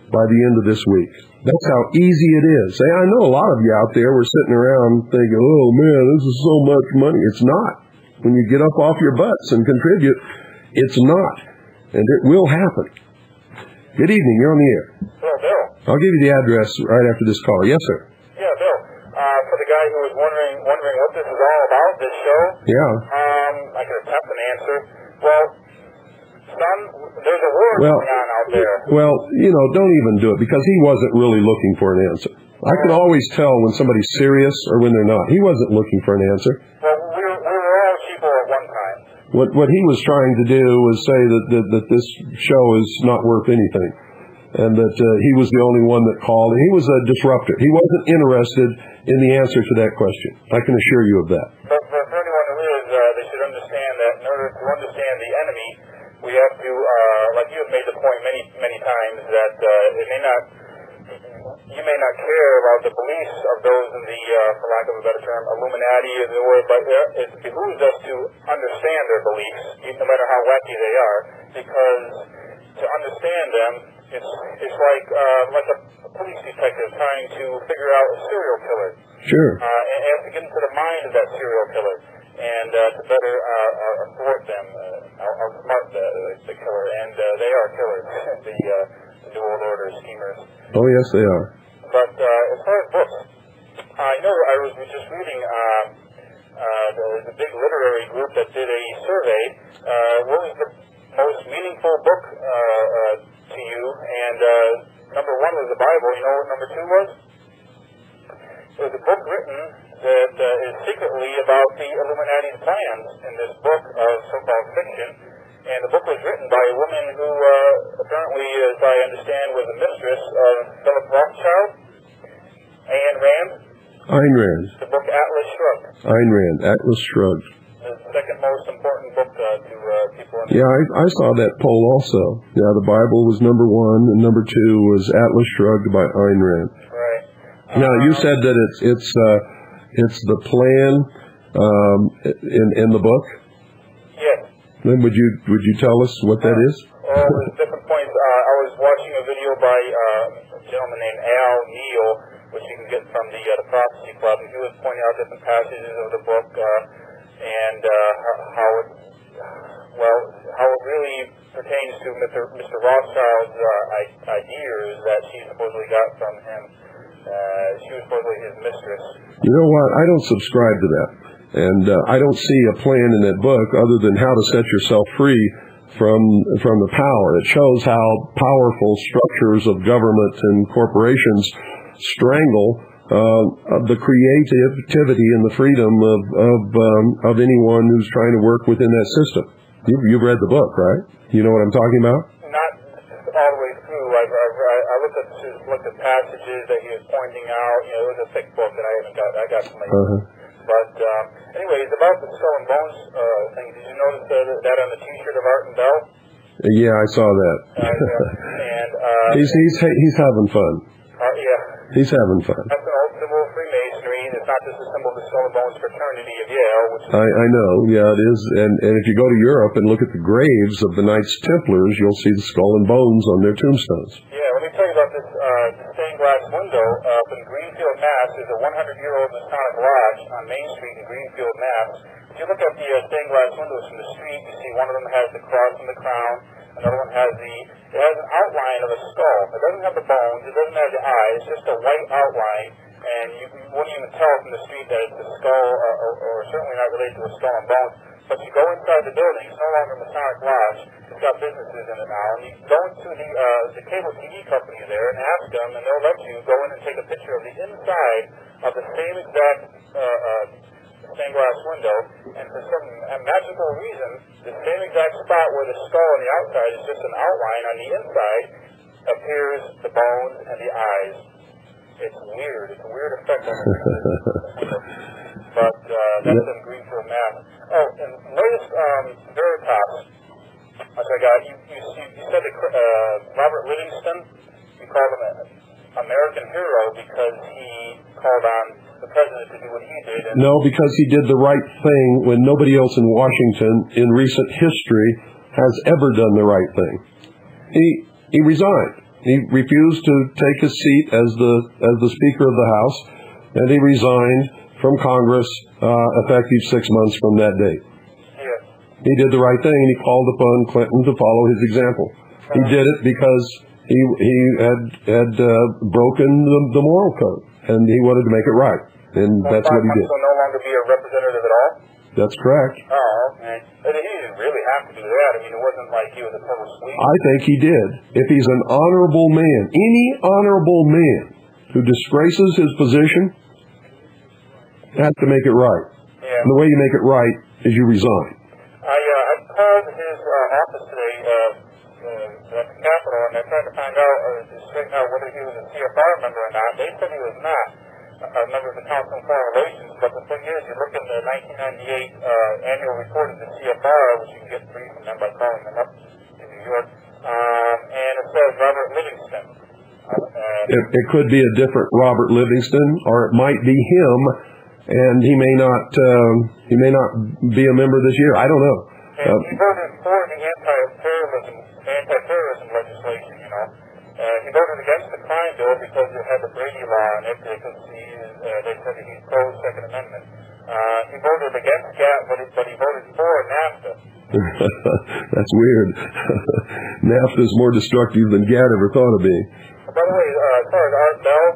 by the end of this week. That's how easy it is. I know a lot of you out there were sitting around thinking, oh man, this is so much money. It's not. When you get up off your butts and contribute, it's not. And it will happen. Good evening. You're on the air. Hello, Bill. I'll give you the address right after this call. Yes, sir. Yeah, Bill. For the guy who was wondering what this is all about, this show. Yeah. I could attempt an answer. Well, son, there's a war going on out there. Well, don't even do it, because he wasn't really looking for an answer. I can always tell when somebody's serious or when they're not. He wasn't looking for an answer. Well, we were all sheeple at one time. What he was trying to do was say that this show is not worth anything, and that he was the only one that called. He was a disruptor. He wasn't interested in the answer to that question. I can assure you of that. But for anyone who is, they should understand that in order to understand the enemy, we have to, like you have made the point many times, that you may not care about the beliefs of those in the, for lack of a better term, Illuminati is the word, but it behooves us to understand their beliefs, no matter how wacky they are, because to understand them, it's like a police detective trying to figure out a serial killer. Sure. And have to get into the mind of that serial killer, and to better thwart them, outsmart the killer, and they are killers, the New World Order schemers. Oh, yes, they are. But as far as books, I know I was just reading the big literary group that did a survey. What was the most meaningful book to you? And number one was the Bible. You know what number two was? It was a book written that is secretly about the Illuminati's plans in this book of so-called fiction. And the book was written by a woman who apparently, as I understand, was a mistress of Philip Rothschild, Ayn Rand. Ayn Rand. The book Atlas Shrugged. Ayn Rand, Atlas Shrugged. The second most important book to people. Yeah, I saw that poll also. Yeah, the Bible was number one, and number two was Atlas Shrugged by Ayn Rand. Right. Now, you said that it's the plan in the book. Yes. Then would you tell us what that is? There's different points. I was watching a video by a gentleman named Al Neal, which you can get from the Prophecy Club, and he was pointing out different passages of the book and how it really pertains to Mr. Rothschild's ideas that she supposedly got from him. She was supposedly his mistress. You know what? I don't subscribe to that. And I don't see a plan in that book other than how to set yourself free from the power. It shows how powerful structures of government and corporations strangle the creativity and the freedom of anyone who's trying to work within that system. You've read the book, right? You know what I'm talking about? Not all the way through. I looked at passages that he was pointing out. It was a thick book, and I got some. But anyway, anyways, about the skull and bones thing, did you notice that on the T-shirt of Art and Bell? Yeah, I saw that. And he's having fun. Yeah. He's having fun. That's an old symbol of Freemasonry, and it's not just a symbol of the Skull and Bones fraternity of Yale. Which is I know, yeah, it is. And if you go to Europe and look at the graves of the Knights Templars, you'll see the skull and bones on their tombstones. Yeah, let me tell you about this stained glass window up in Greenfield, Mass. There's a 100-year-old Masonic lodge on Main Street in Greenfield, Mass. If you look at the stained glass windows from the street, you see one of them has the cross and the crown. Another one has it has an outline of a skull. It doesn't have the bones. It doesn't have the eyes. It's just a white outline, and you wouldn't even tell from the street that it's a skull, or certainly not related to a skull and bones. But you go inside the building. It's no longer Masonic Lodge. It's got businesses in it now. And you go into the cable TV company there and ask them, and they'll let you go in and take a picture of the inside of the same exact stained glass window, and for some magical reason, the same exact spot where the skull on the outside is just an outline, on the inside appears the bones and the eyes. It's weird. It's a weird effect on the window. But that's in Greenfield, Mass. Oh, and latest Veritas, which I got, you said that Robert Livingston, you called him an American hero because he called on the president to do what he did. No, because he did the right thing when nobody else in Washington in recent history has ever done the right thing. He resigned. He refused to take his seat as the Speaker of the House, and he resigned from Congress effective 6 months from that date. Yes. He did the right thing, and he called upon Clinton to follow his example. He did it because he had broken the moral code, and he wanted to make it right, and that's what he did. So no longer be a representative at all? That's correct. Oh, okay. But he didn't really have to do that. I mean, it wasn't like he was a total sweep. I think he did. If he's an honorable man, any honorable man who disgraces his position has to make it right. Yeah. And the way you make it right is you resign. I called his office today at the Capitol, and I tried to find out, to straighten out whether he was a CFR member or not. They said he was not a member of the Council on Foreign Relations, but the thing is, you look in the 1998 annual report of the CFR, which you can get free from them by calling them up in New York, and it says Robert Livingston. It could be a different Robert Livingston, or it might be him, and he may not be a member this year. I don't know. And he voted for the anti-terrorism legislation, you know. He voted against the crime bill because it had the Brady law in it, because they said that he's pro-Second Amendment. He voted against GATT, but he voted for NAFTA. That's weird. NAFTA is more destructive than GATT ever thought of being. By the way, as far as Art Bell,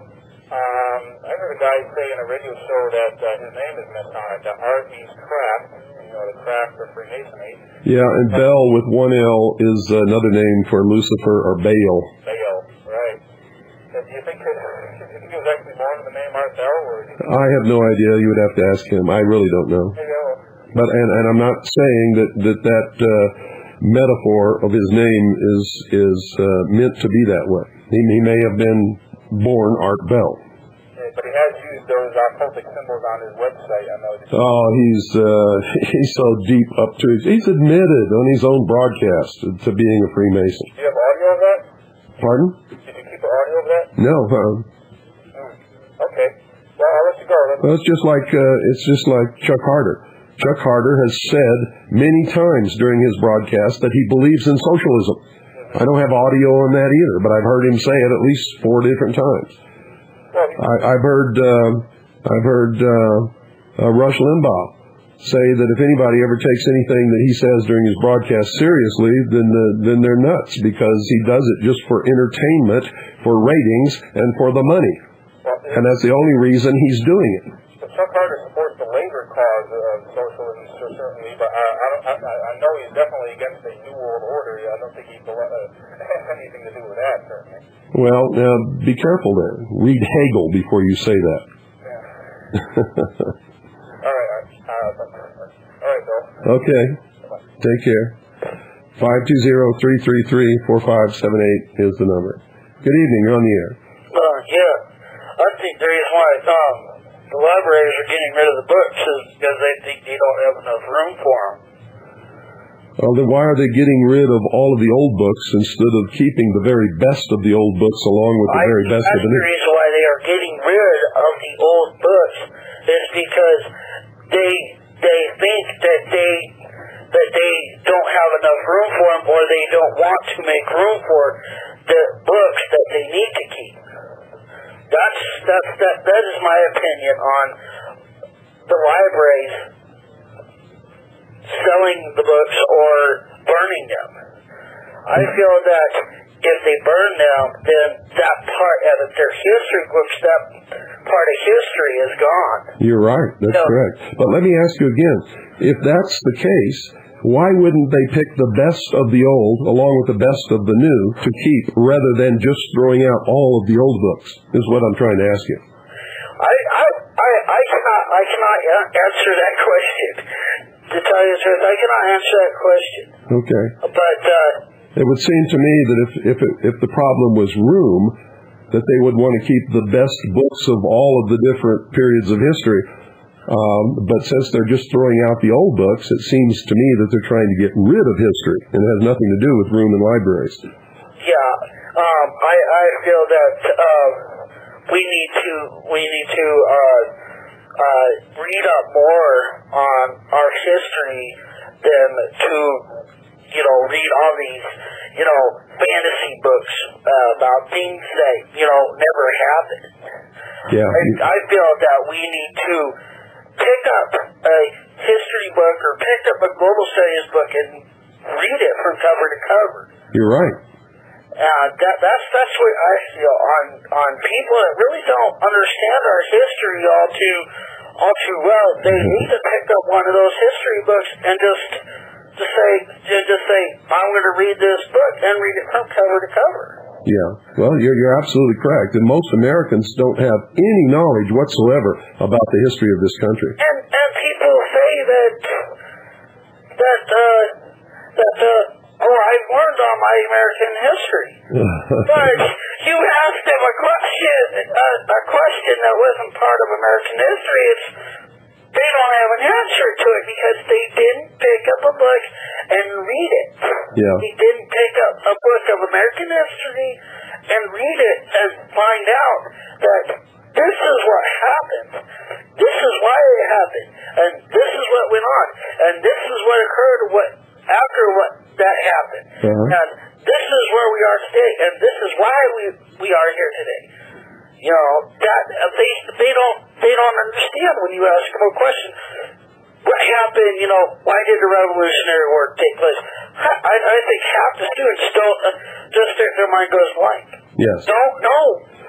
I heard a guy say in a radio show that his name is Masonic, that art means craft, you know, the craft for Freemasonry. Yeah, and Bell with one L is another name for Lucifer or Baal. Baal, right. Do you think he was actually born with the name Art Bell? Or I have no idea. You would have to ask him. I really don't know. But and I'm not saying that metaphor of his name is meant to be that way. He may have been born Art Bell. Yeah, but he has used those occultic symbols on his website. I know. Oh, he's so deep up to it. He's admitted on his own broadcast to being a Freemason. Do you have audio of that? Pardon? Did you keep the audio of that? No. Okay. Well, I'll let you go. Well, it's just like Chuck Harder. Chuck Harder has said many times during his broadcast that he believes in socialism. I don't have audio on that either, but I've heard him say it at least 4 different times. I've heard Rush Limbaugh say that if anybody ever takes anything that he says during his broadcast seriously, then they're nuts, because he does it just for entertainment, for ratings, and for the money. And that's the only reason he's doing it. But Chuck Harder supports the labor cause of socialism, certainly, but I know he's definitely against a New World Order. I don't think he has anything to do with that, certainly. Well, now, be careful there. Read Hegel before you say that. Yeah. All right, Bill. Okay. Take care. 520-333-4578 is the number. Good evening. You're on the air. Yeah. I think the reason why the libraries are getting rid of the books is because they think they don't have enough room for them. Well, then why are they getting rid of all of the old books instead of keeping the very best of the old books along with the very best of the new? The reason why they are getting rid of the old books is because they think that they don't have enough room for them, or they don't want to make room for the books that they need to keep. That is my opinion on the libraries selling the books or burning them. I feel that if they burn them, then that part of their history books, that part of history is gone. You're right. That's correct. But let me ask you again. If that's the case, why wouldn't they pick the best of the old along with the best of the new to keep rather than just throwing out all of the old books, is what I'm trying to ask you. I cannot answer that question. To tell you the truth, I cannot answer that question. Okay. But it would seem to me that if the problem was room, that they would want to keep the best books of all of the different periods of history. But since they're just throwing out the old books, it seems to me that they're trying to get rid of history, and it has nothing to do with room in libraries. Yeah, I feel that we need to read up more on our history than to read all these fantasy books about things that never happened. Yeah, I feel that we need to pick up a history book or pick up a global studies book and read it from cover to cover. You're right. That's what I feel on people that really don't understand our history all too well. They need to pick up one of those history books and just say I'm going to read this book and read it from cover to cover. Yeah, well, you're absolutely correct. And most Americans don't have any knowledge whatsoever about the history of this country. And people say that I've learned all my American history. But you asked them a question that wasn't part of American history. They don't have an answer to it because they didn't pick up a book and read it. Yeah. They didn't pick up a book of American history and read it and find out that this is what happened. This is why it happened. And this is what went on. And this is what occurred after what that happened. Uh-huh. And this is where we are today. And this is why we are here today. That they don't understand when you ask them a question. What happened? Why did the Revolutionary War take place? I think half the students don't just their mind goes blank. Yes. Don't know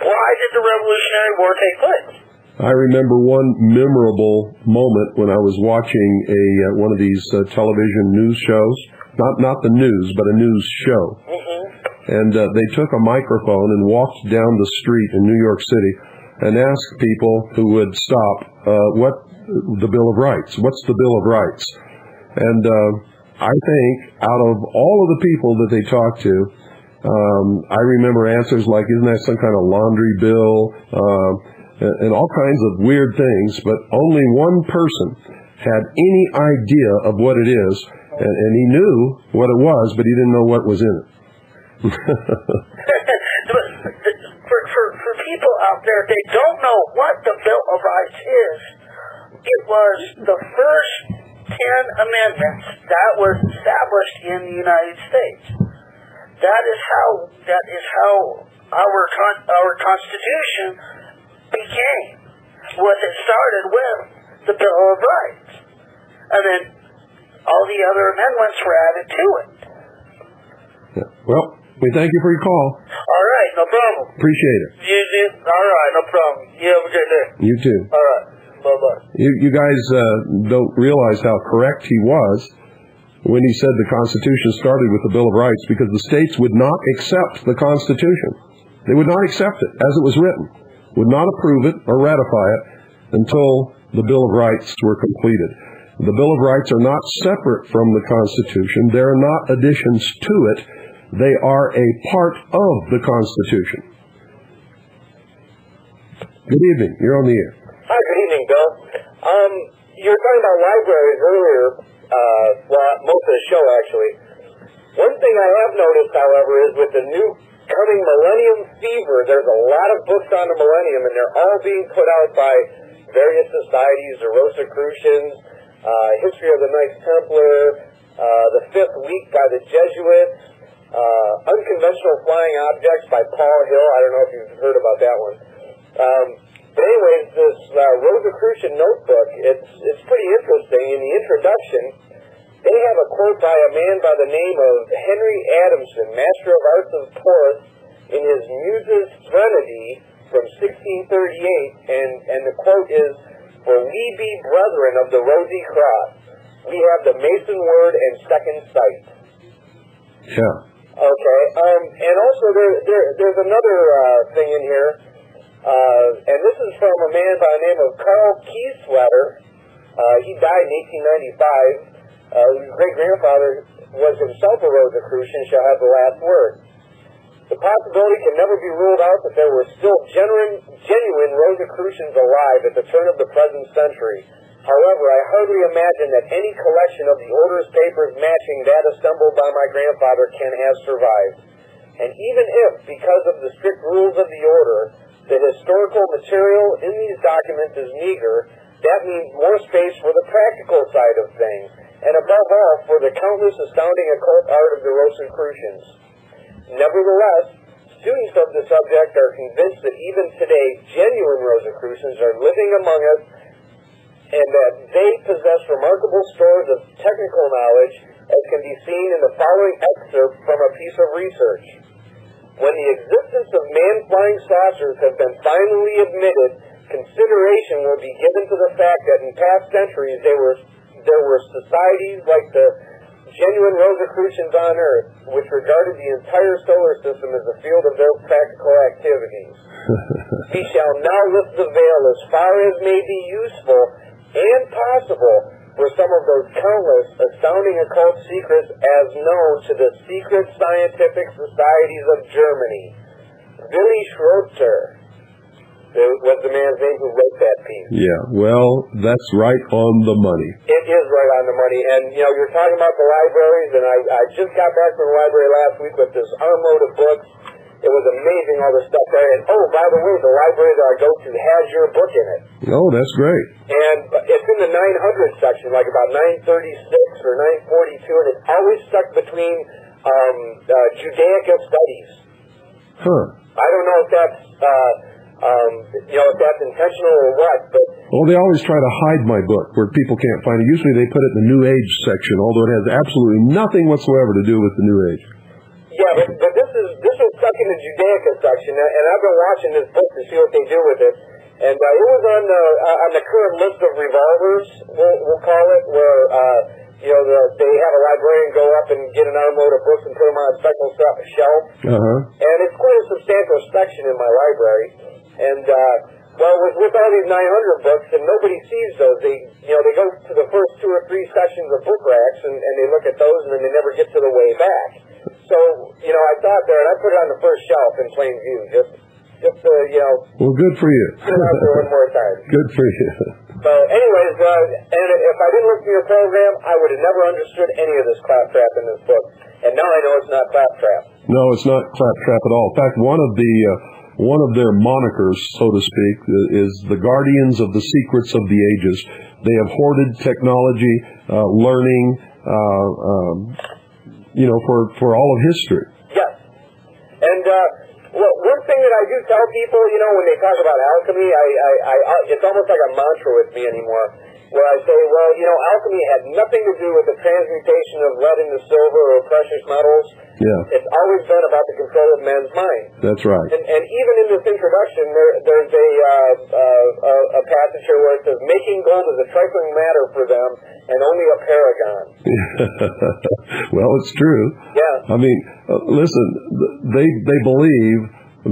why did the Revolutionary War take place. I remember one memorable moment when I was watching one of these television news shows. Not the news, but a news show. Mm-hmm. And they took a microphone and walked down the street in New York City and asked people who would stop, what the Bill of Rights? What's the Bill of Rights? And I think out of all of the people that they talked to, I remember answers like, isn't that some kind of laundry bill? And all kinds of weird things, but only one person had any idea of what it is, and he knew what it was, but he didn't know what was in it. For people out there, they don't know what the Bill of Rights is. It was the first 10 amendments that was established in the United States. That is how our Constitution became. It started with the Bill of Rights, and then all the other amendments were added to it. Yeah. Well, we thank you for your call. All right, no problem. Appreciate it. You do? All right, no problem. You have a good day. You too. All right, bye-bye. You guys don't realize how correct he was when he said the Constitution started with the Bill of Rights, because the states would not accept the Constitution. They would not accept it as it was written, would not approve it or ratify it until the Bill of Rights were completed. The Bill of Rights are not separate from the Constitution. They are not additions to it. They are a part of the Constitution. Good evening. You're on the air. Hi, good evening. Bill. You were talking about libraries earlier, most of the show, actually. One thing I have noticed, however, is with the new coming Millennium Fever, there's a lot of books on the Millennium, and they're all being put out by various societies, the Rosicrucians, History of the Knights Templar, the Fifth Week by the Jesuits, Unconventional Flying Objects by Paul Hill. I don't know if you've heard about that one. But anyways, this Rosicrucian notebook, it's pretty interesting. In the introduction, they have a quote by a man by the name of Henry Adamson, Master of Arts of Porth, in his Muses' Threnody from 1638, and the quote is, "For we be brethren of the Rosy Cross, we have the Mason word and second sight." Yeah. Okay, and also there's another thing in here, and this is from a man by the name of Carl Kieswetter. He died in 1895. His great-grandfather was himself a Rosicrucian, shall have the last word. The possibility can never be ruled out that there were still genuine Rosicrucians alive at the turn of the present century. However, I hardly imagine that any collection of the order's papers matching that assembled by my grandfather can have survived. And even if, because of the strict rules of the order, the historical material in these documents is meager, that means more space for the practical side of things, and above all, for the countless astounding occult art of the Rosicrucians. Nevertheless, students of the subject are convinced that even today, genuine Rosicrucians are living among us, and that they possess remarkable stores of technical knowledge, as can be seen in the following excerpt from a piece of research. When the existence of man-flying saucers has been finally admitted, consideration will be given to the fact that in past centuries there were societies like the genuine Rosicrucians on Earth, which regarded the entire solar system as the field of their practical activities. We shall now lift the veil as far as may be useful and possible for some of those countless astounding occult secrets as known to the secret scientific societies of Germany. Willy Schroeter was the man's name who wrote that piece. Yeah, well, that's right on the money. It is right on the money. And, you're talking about the libraries, and I just got back from the library last week with this armload of books. It was amazing, all the stuff there. And, by the way, the library that I go to has your book in it. Oh, that's great. And it's in the 900 section, like about 936 or 942, and it's always stuck between Judaica studies. Huh. I don't know if that's... if that's intentional or what, but... Well, they always try to hide my book where people can't find it. Usually they put it in the New Age section, although it has absolutely nothing whatsoever to do with the New Age. Yeah, but this was stuck in the Judaica section, and I've been watching this book to see what they do with it. And it was on the current list of revolvers, we'll call it, where they have a librarian go up and get an armload of books and put them on a special shelf. Uh-huh. And it's quite a substantial section in my library. And with all these 900 books, and nobody sees those. They go to the first 2 or 3 sections of book racks, and they look at those, and then they never get to the way back. So, I thought there, and I put it on the first shelf in plain view, just to, Well, good for you. Get it out there one more time. Good for you. So, anyways, and if I didn't listen to your program, I would have never understood any of this claptrap in this book. And now I know it's not claptrap. No, it's not claptrap at all. In fact, one of their monikers, so to speak, is the guardians of the secrets of the ages. They have hoarded technology, learning, for all of history. Yes. And one thing that I do tell people, when they talk about alchemy, it's almost like a mantra with me anymore, where I say, alchemy had nothing to do with the transmutation of lead into silver or precious metals. Yeah. It's always been about the control of men's mind. That's right. And even in this introduction, there's a passage here where it says, making gold is a trifling matter for them and only a paragon. Well, it's true. Yeah. I mean, listen, they believe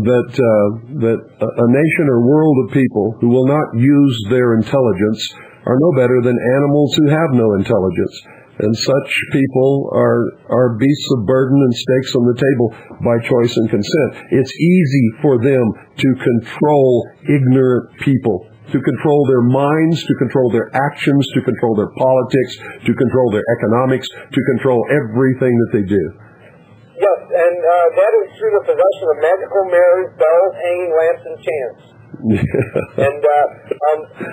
that a nation or world of people who will not use their intelligence are no better than animals who have no intelligence. And such people are beasts of burden and stakes on the table by choice and consent. It's easy for them to control ignorant people. to control their minds, to control their actions, to control their politics, to control their economics, to control everything that they do. Yes, and that is through the possession of magical mirrors, bells, hanging lamps, and chants. And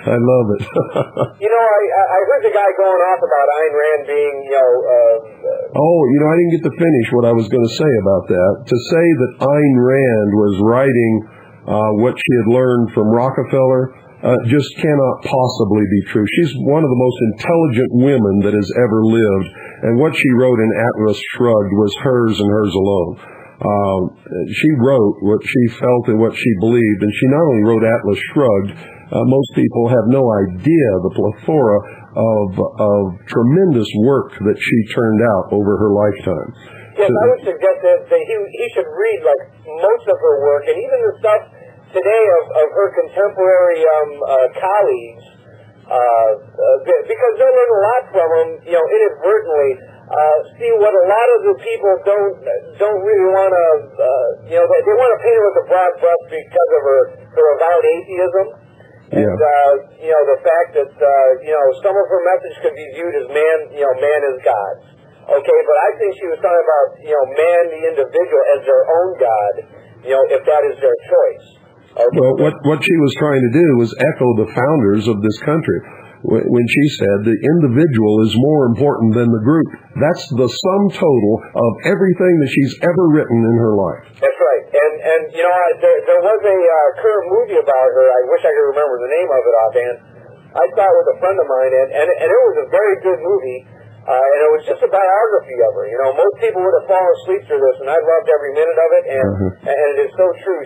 I love it. I heard the guy going off about Ayn Rand being, I didn't get to finish what I was going to say about that. To say that Ayn Rand was writing what she had learned from Rockefeller just cannot possibly be true. She's one of the most intelligent women that has ever lived, and what she wrote in Atlas Shrugged was hers and hers alone. She wrote what she felt and what she believed, and she not only wrote Atlas Shrugged, most people have no idea the plethora of tremendous work that she turned out over her lifetime. Yes, I would suggest that he should read most of her work, and even the stuff today of her contemporary colleagues, because they'll learn a lot from them, inadvertently. See what a lot of the people don't really want to, they want to paint her with a broad brush because of her avowed atheism, and the fact that some of her message could be viewed as man is God. Okay, but I think she was talking about man, the individual, as their own God, if that is their choice. Okay. Well, what she was trying to do was echo the founders of this country when she said the individual is more important than the group. That's the sum total of everything that she's ever written in her life. That's right. And there was a current movie about her. I wish I could remember the name of it offhand. I saw it with a friend of mine, and it was a very good movie. And it was just a biography of her. Most people would have fallen asleep through this, and I loved every minute of it. And it is so true.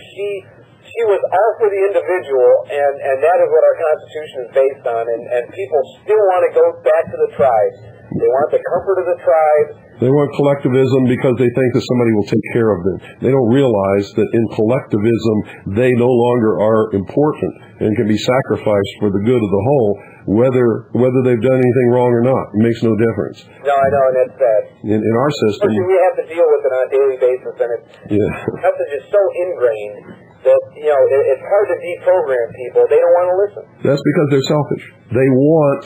She was all for the individual, and that is what our Constitution is based on. And people still want to go back to the tribe. They want the comfort of the tribe. They want collectivism because they think that somebody will take care of them. They don't realize that in collectivism, they no longer are important and can be sacrificed for the good of the whole, whether they've done anything wrong or not. It makes no difference. No, I know, and that's sad. In our system, we have to deal with it on a daily basis, and the message is so ingrained that, it's hard to deprogram people. They don't want to listen. That's because they're selfish. They want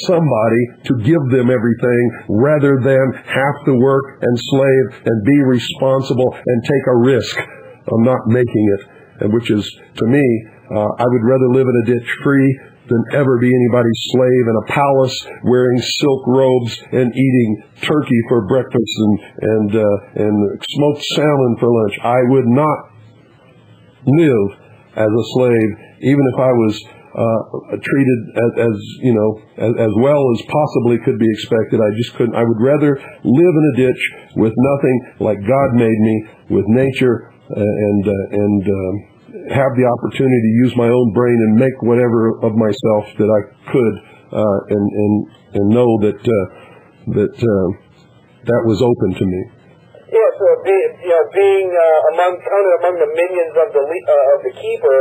somebody to give them everything rather than have to work and slave and be responsible and take a risk of not making it, and which is, to me, I would rather live in a ditch free than ever be anybody's slave in a palace wearing silk robes and eating turkey for breakfast and smoked salmon for lunch. I would not live as a slave, even if I was treated as well as possibly could be expected. I just couldn't. I would rather live in a ditch with nothing, like God made me, with nature, and have the opportunity to use my own brain and make whatever of myself that I could, and know that that was open to me. Yeah, so being counted among the minions of the keeper,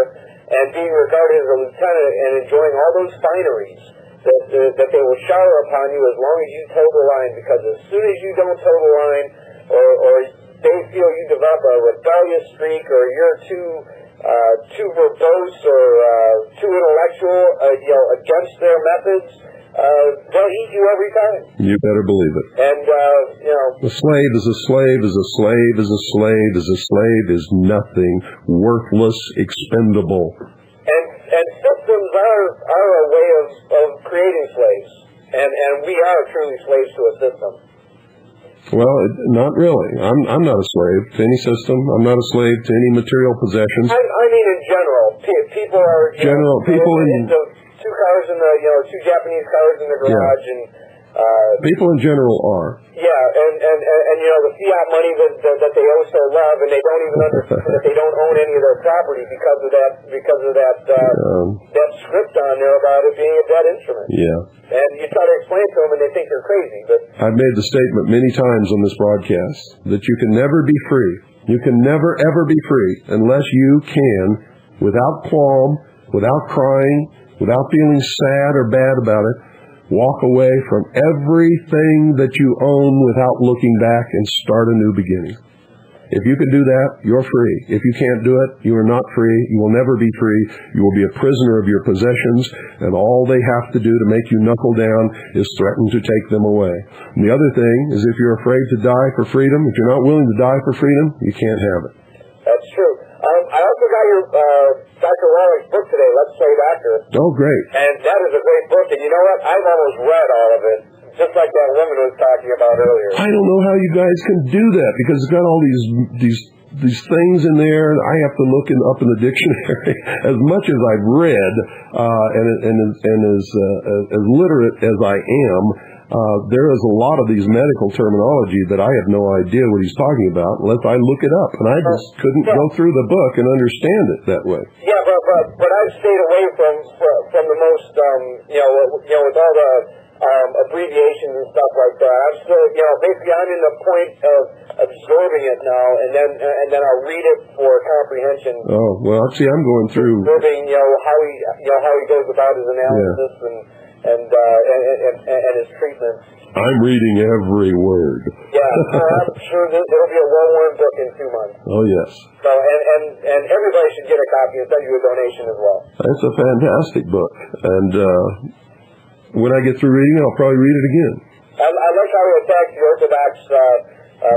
and being regarded as a lieutenant, and enjoying all those fineries that they will shower upon you as long as you toe the line. Because as soon as you don't toe the line, or they feel you develop a rebellious streak, or you're too verbose or too intellectual, against their methods, they'll eat you every time. You better believe it. And, a slave is a slave is a slave is a slave is a slave is nothing, worthless, expendable. And systems are a way of creating slaves. And we are truly slaves to a system. Well, not really. I'm not a slave to any system. I'm not a slave to any material possessions. I mean, in general, people are people into two cars in the two Japanese cars in the garage, and people in general are. Yeah, and the fiat money that they owe so love, and they don't even understand that they don't own any of their property because of that script on there about it being a debt instrument. Yeah. And you try to explain to them, and they think you're crazy. But I've made the statement many times on this broadcast that you can never be free. You can never ever be free unless you can, without qualm, without crying, without feeling sad or bad about it, walk away from everything that you own without looking back and start a new beginning. If you can do that, you're free. If you can't do it, you are not free. You will never be free. You will be a prisoner of your possessions, and all they have to do to make you knuckle down is threaten to take them away. And the other thing is, if you're afraid to die for freedom, if you're not willing to die for freedom, you can't have it. That's true. I also got your Dr. Wallach's book today, Let's Say Doctor. Oh, great. And that is a great book. And you know what? I've almost read all of it, just like that woman was talking about earlier. I don't know how you guys can do that, because it's got all these things in there, and I have to look up in the dictionary. As much as I've read, and as literate as I am, there is a lot of these medical terminology that I have no idea what he's talking about unless I look it up, and I just couldn't go through the book and understand it that way. Yeah, but I've stayed away from the most, with all the abbreviations and stuff like that. I'm still, basically I'm in the point of absorbing it now, and then I'll read it for comprehension. Oh, well, see, I'm going through absorbing, how he goes about his analysis and his treatment. I'm reading every word. Yeah, I'm sure it'll be a well-worn book in 2 months. Oh, yes. So, and everybody should get a copy and send you a donation as well. It's a fantastic book, and when I get through reading it, I'll probably read it again. I like how he attacks the Orthodox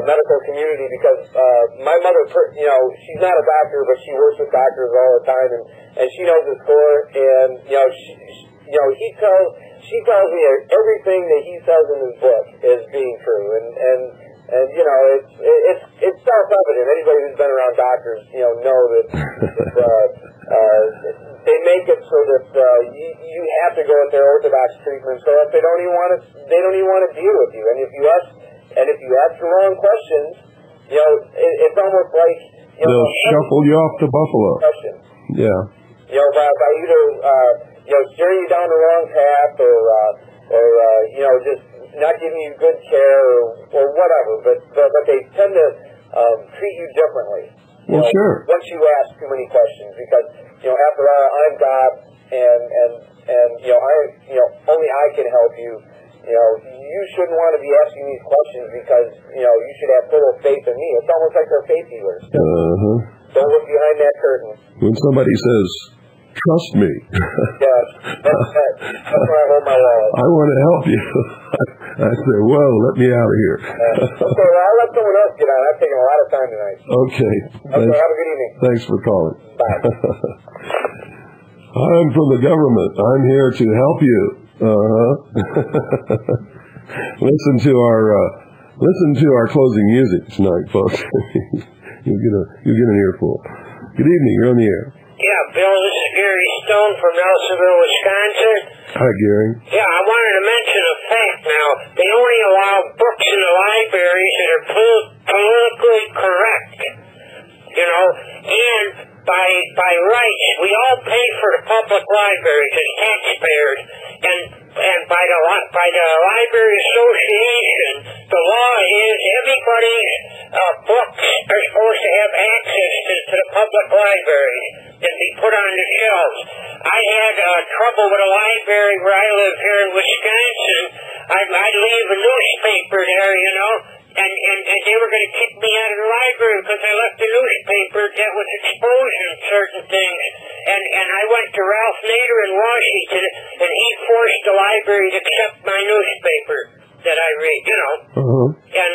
medical community, because my mother, she's not a doctor, but she works with doctors all the time, and she knows the score, and she tells me everything that he says in his book is being true, and it's self-evident. Anybody who's been around doctors, know that they make it so that you have to go with their Orthodox treatment. So if they don't even want to deal with you, and if you ask the wrong questions, it's almost like they'll shuffle you off to Buffalo. Question. Yeah. By either steering you down the wrong path, or just not giving you good care, or whatever. But they tend to treat you differently. Well, sure. Once you ask too many questions, because after all, I'm God, and only I can help you. You shouldn't want to be asking these questions, because you should have total faith in me. It's almost like they're faith healers. Don't look behind that curtain. When somebody says, "Trust me," yes, that's where I hold my wallet. I want to help you. I say, "Whoa, let me out of here." Okay, well, I'll let someone else get on. I've taken a lot of time tonight. Okay. Have a good evening. Thanks for calling. Bye. I'm from the government. I'm here to help you. Listen to our closing music tonight, folks. You'll get an earful. Good evening. You're on the air. Yeah, Bill, this is Gary Stone from Nelsonville, Wisconsin. Hi, Gary. Yeah, I wanted to mention a fact now. They only allow books in the libraries that are politically correct. And by rights, we all pay for the public libraries as taxpayers, and by the Library Association, the law is everybody's books are supposed to have access to the public libraries and be put on the shelves. I had trouble with a library where I live here in Wisconsin. I'd leave a newspaper there, and they were going to kick me out of the library because I left a newspaper that was exposing certain things. And I went to Ralph Nader in Washington, and he forced the library to accept my newspaper that I read, And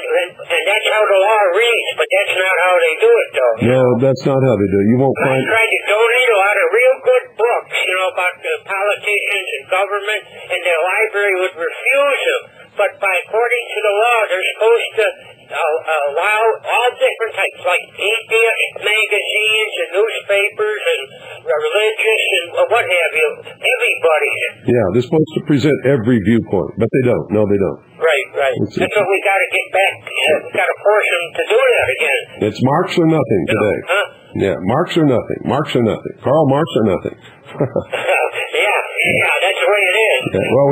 that's how the law reads, but that's not how they do it, though. No, that's not how they do it. You won't find... I tried to donate a lot of real good books, about the politicians and government, and the library would refuse them. But according to the law, they're supposed to allow all different types, like atheist magazines and newspapers and religious and what have you, everybody. Yeah, they're supposed to present every viewpoint, but they don't. No, they don't. Right. That's what we got to get back. We got to force them to do that again. It's Marx or nothing today. Huh? Yeah, Marx or nothing. Marx or nothing. Karl Marx or nothing. yeah, that's the way it is. Yeah, well,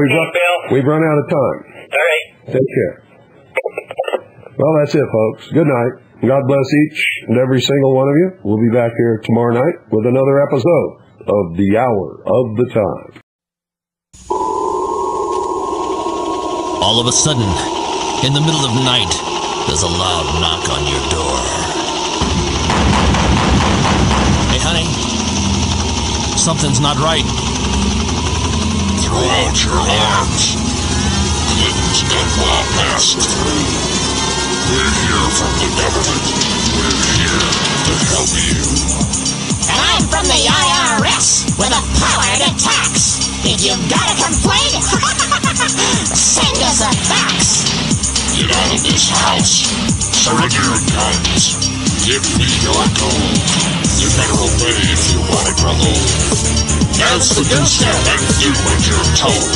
we've run out of time. All right. Take care. Well, that's it, folks. Good night. God bless each and every single one of you. We'll be back here tomorrow night with another episode of The Hour of the Time. All of a sudden, in the middle of the night, there's a loud knock on your door. something's not right. Throw out your arms. Clinton's gun law passed through. We're here from the government. We're here to help you. And I'm from the IRS with the power to tax. If you've got a complaint, send us a fax. Get out of this house. Surrender your guns. Give me your gold. You better obey if you want to grow old. Dance the good step and do what you're told.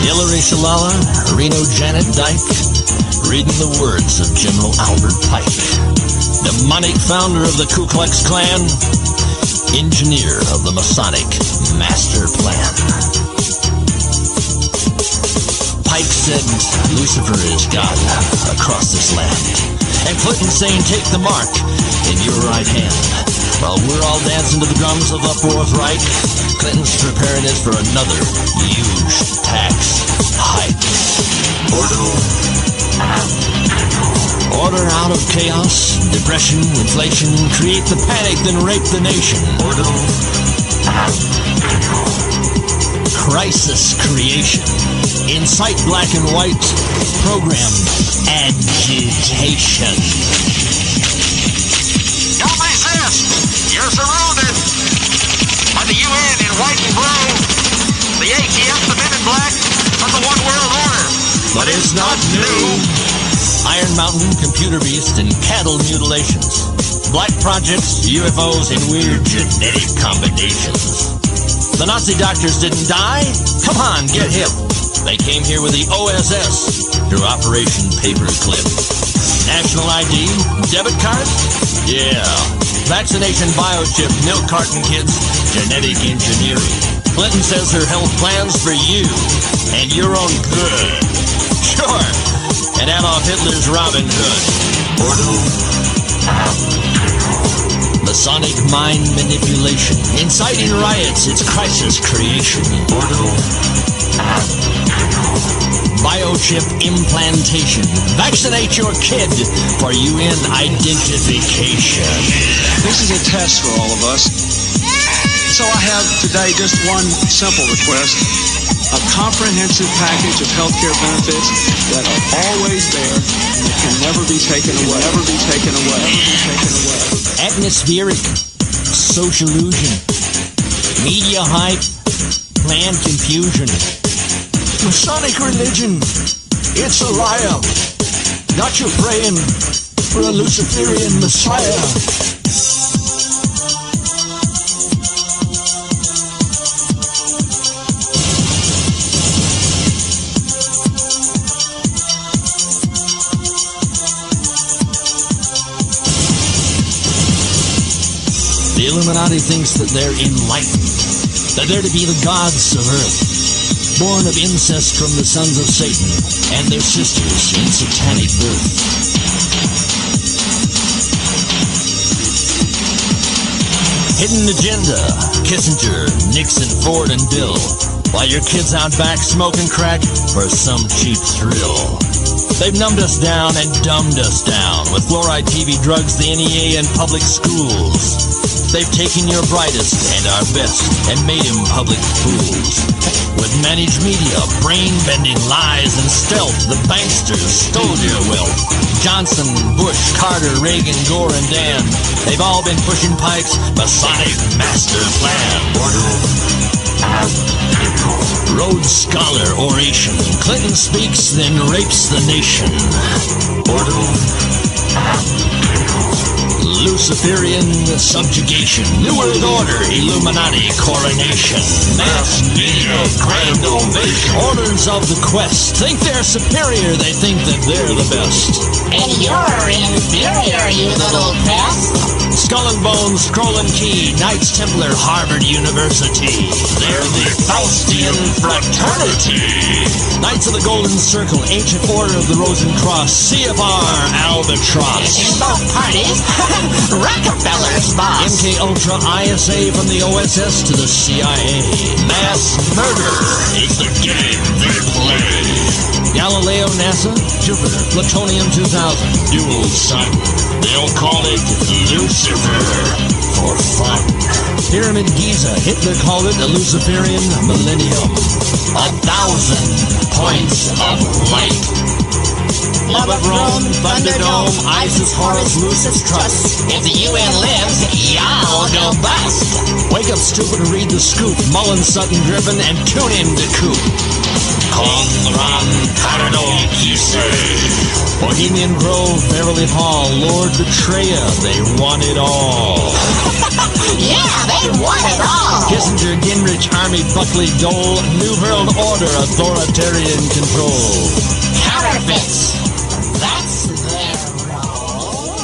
Hillary Shalala, Reno Janet Dyke, reading the words of General Albert Pike, demonic founder of the Ku Klux Klan, engineer of the Masonic Master Plan. Pike said Lucifer is God across this land, and Clinton saying take the mark in your right hand. While we're all dancing to the drums of the Fourth Reich, Clinton's preparing us for another huge tax hike. Order out of chaos, depression, inflation, create the panic, then rape the nation. Crisis creation, incite black and white, program agitation. Don't resist! You're surrounded by the UN in white and blue, the ATF, the men in black, of the One World Order. But it's not new. Iron Mountain, Computer Beast, and cattle mutilations. Black projects, UFOs, and weird genetic combinations. The Nazi doctors didn't die? Come on, get hip. They came here with the OSS through Operation Paperclip. National ID? Debit card? Yeah. Vaccination biochip, milk carton kids, genetic engineering. Clinton says her health plans for you and your own good. Sure. And Adolf Hitler's Robin Hood. Masonic mind manipulation. Inciting riots, it's crisis creation. Biochip implantation. Vaccinate your kid for UN identification. This is a test for all of us. So I have today just one simple request. A comprehensive package of healthcare benefits that are always there and that can never be taken away. Never be taken away. Never be taken away. Atmospheric sociallusion. Media hype. Planned confusion. Masonic religion. It's a liar. Not you praying for a Luciferian Messiah. The Illuminati thinks that they're enlightened, that they're to be the gods of Earth, born of incest from the sons of Satan and their sisters in satanic birth. Hidden agenda, Kissinger, Nixon, Ford, and Bill, while your kid's out back smoking crack for some cheap thrill. They've numbed us down and dumbed us down with fluoride, TV, drugs, the NEA, and public schools. They've taken your brightest and our best and made them public fools. With managed media, brain-bending lies and stealth, the banksters stole your wealth. Johnson, Bush, Carter, Reagan, Gore, and Dan, they've all been pushing Pike's Masonic Master Plan. Rhodes Scholar oration. Clinton speaks, then rapes the nation. Luciferian subjugation. New World Order, Illuminati coronation. Mass media, grand ovation. Orders of the quest. Think they're superior, they think that they're the best. And you're inferior, you little pest. Skull and Bones, Scroll and Key, Knights Templar, Harvard University. They're the Faustian Fraternity. Knights of the Golden Circle, Ancient Order of the Rosicrucian, CFR, Albatross. In both parties, Rockefeller's boss. MK Ultra, ISA, from the OSS to the CIA. Mass murder is the game they play. Galileo, NASA, Jupiter, Plutonium 2000. Dual Sun. They'll call it Lucifer for fun. Pyramid Giza, Hitler called it the Luciferian Millennium. 1,000 points of light. Love of Rome, Thunderdome, ISIS, Horus, Lucis, Trust. If the UN lives, y'all go bust. Wake up, stupid, and read the scoop. Mullen, Sutton, Griffin, and tune in to Coop. Conran, Paradon, Kisei. Bohemian Grove, Beverly Hall, Lord Betraya, they want it all. Yeah, they want it all. Kissinger, Gingrich, Army, Buckley, Dole, New World Order, authoritarian control. Counterfeits. That's their role.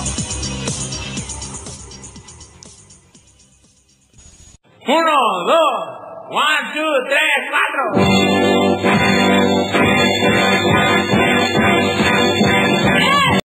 1, 2, 1, 2, 3, 4.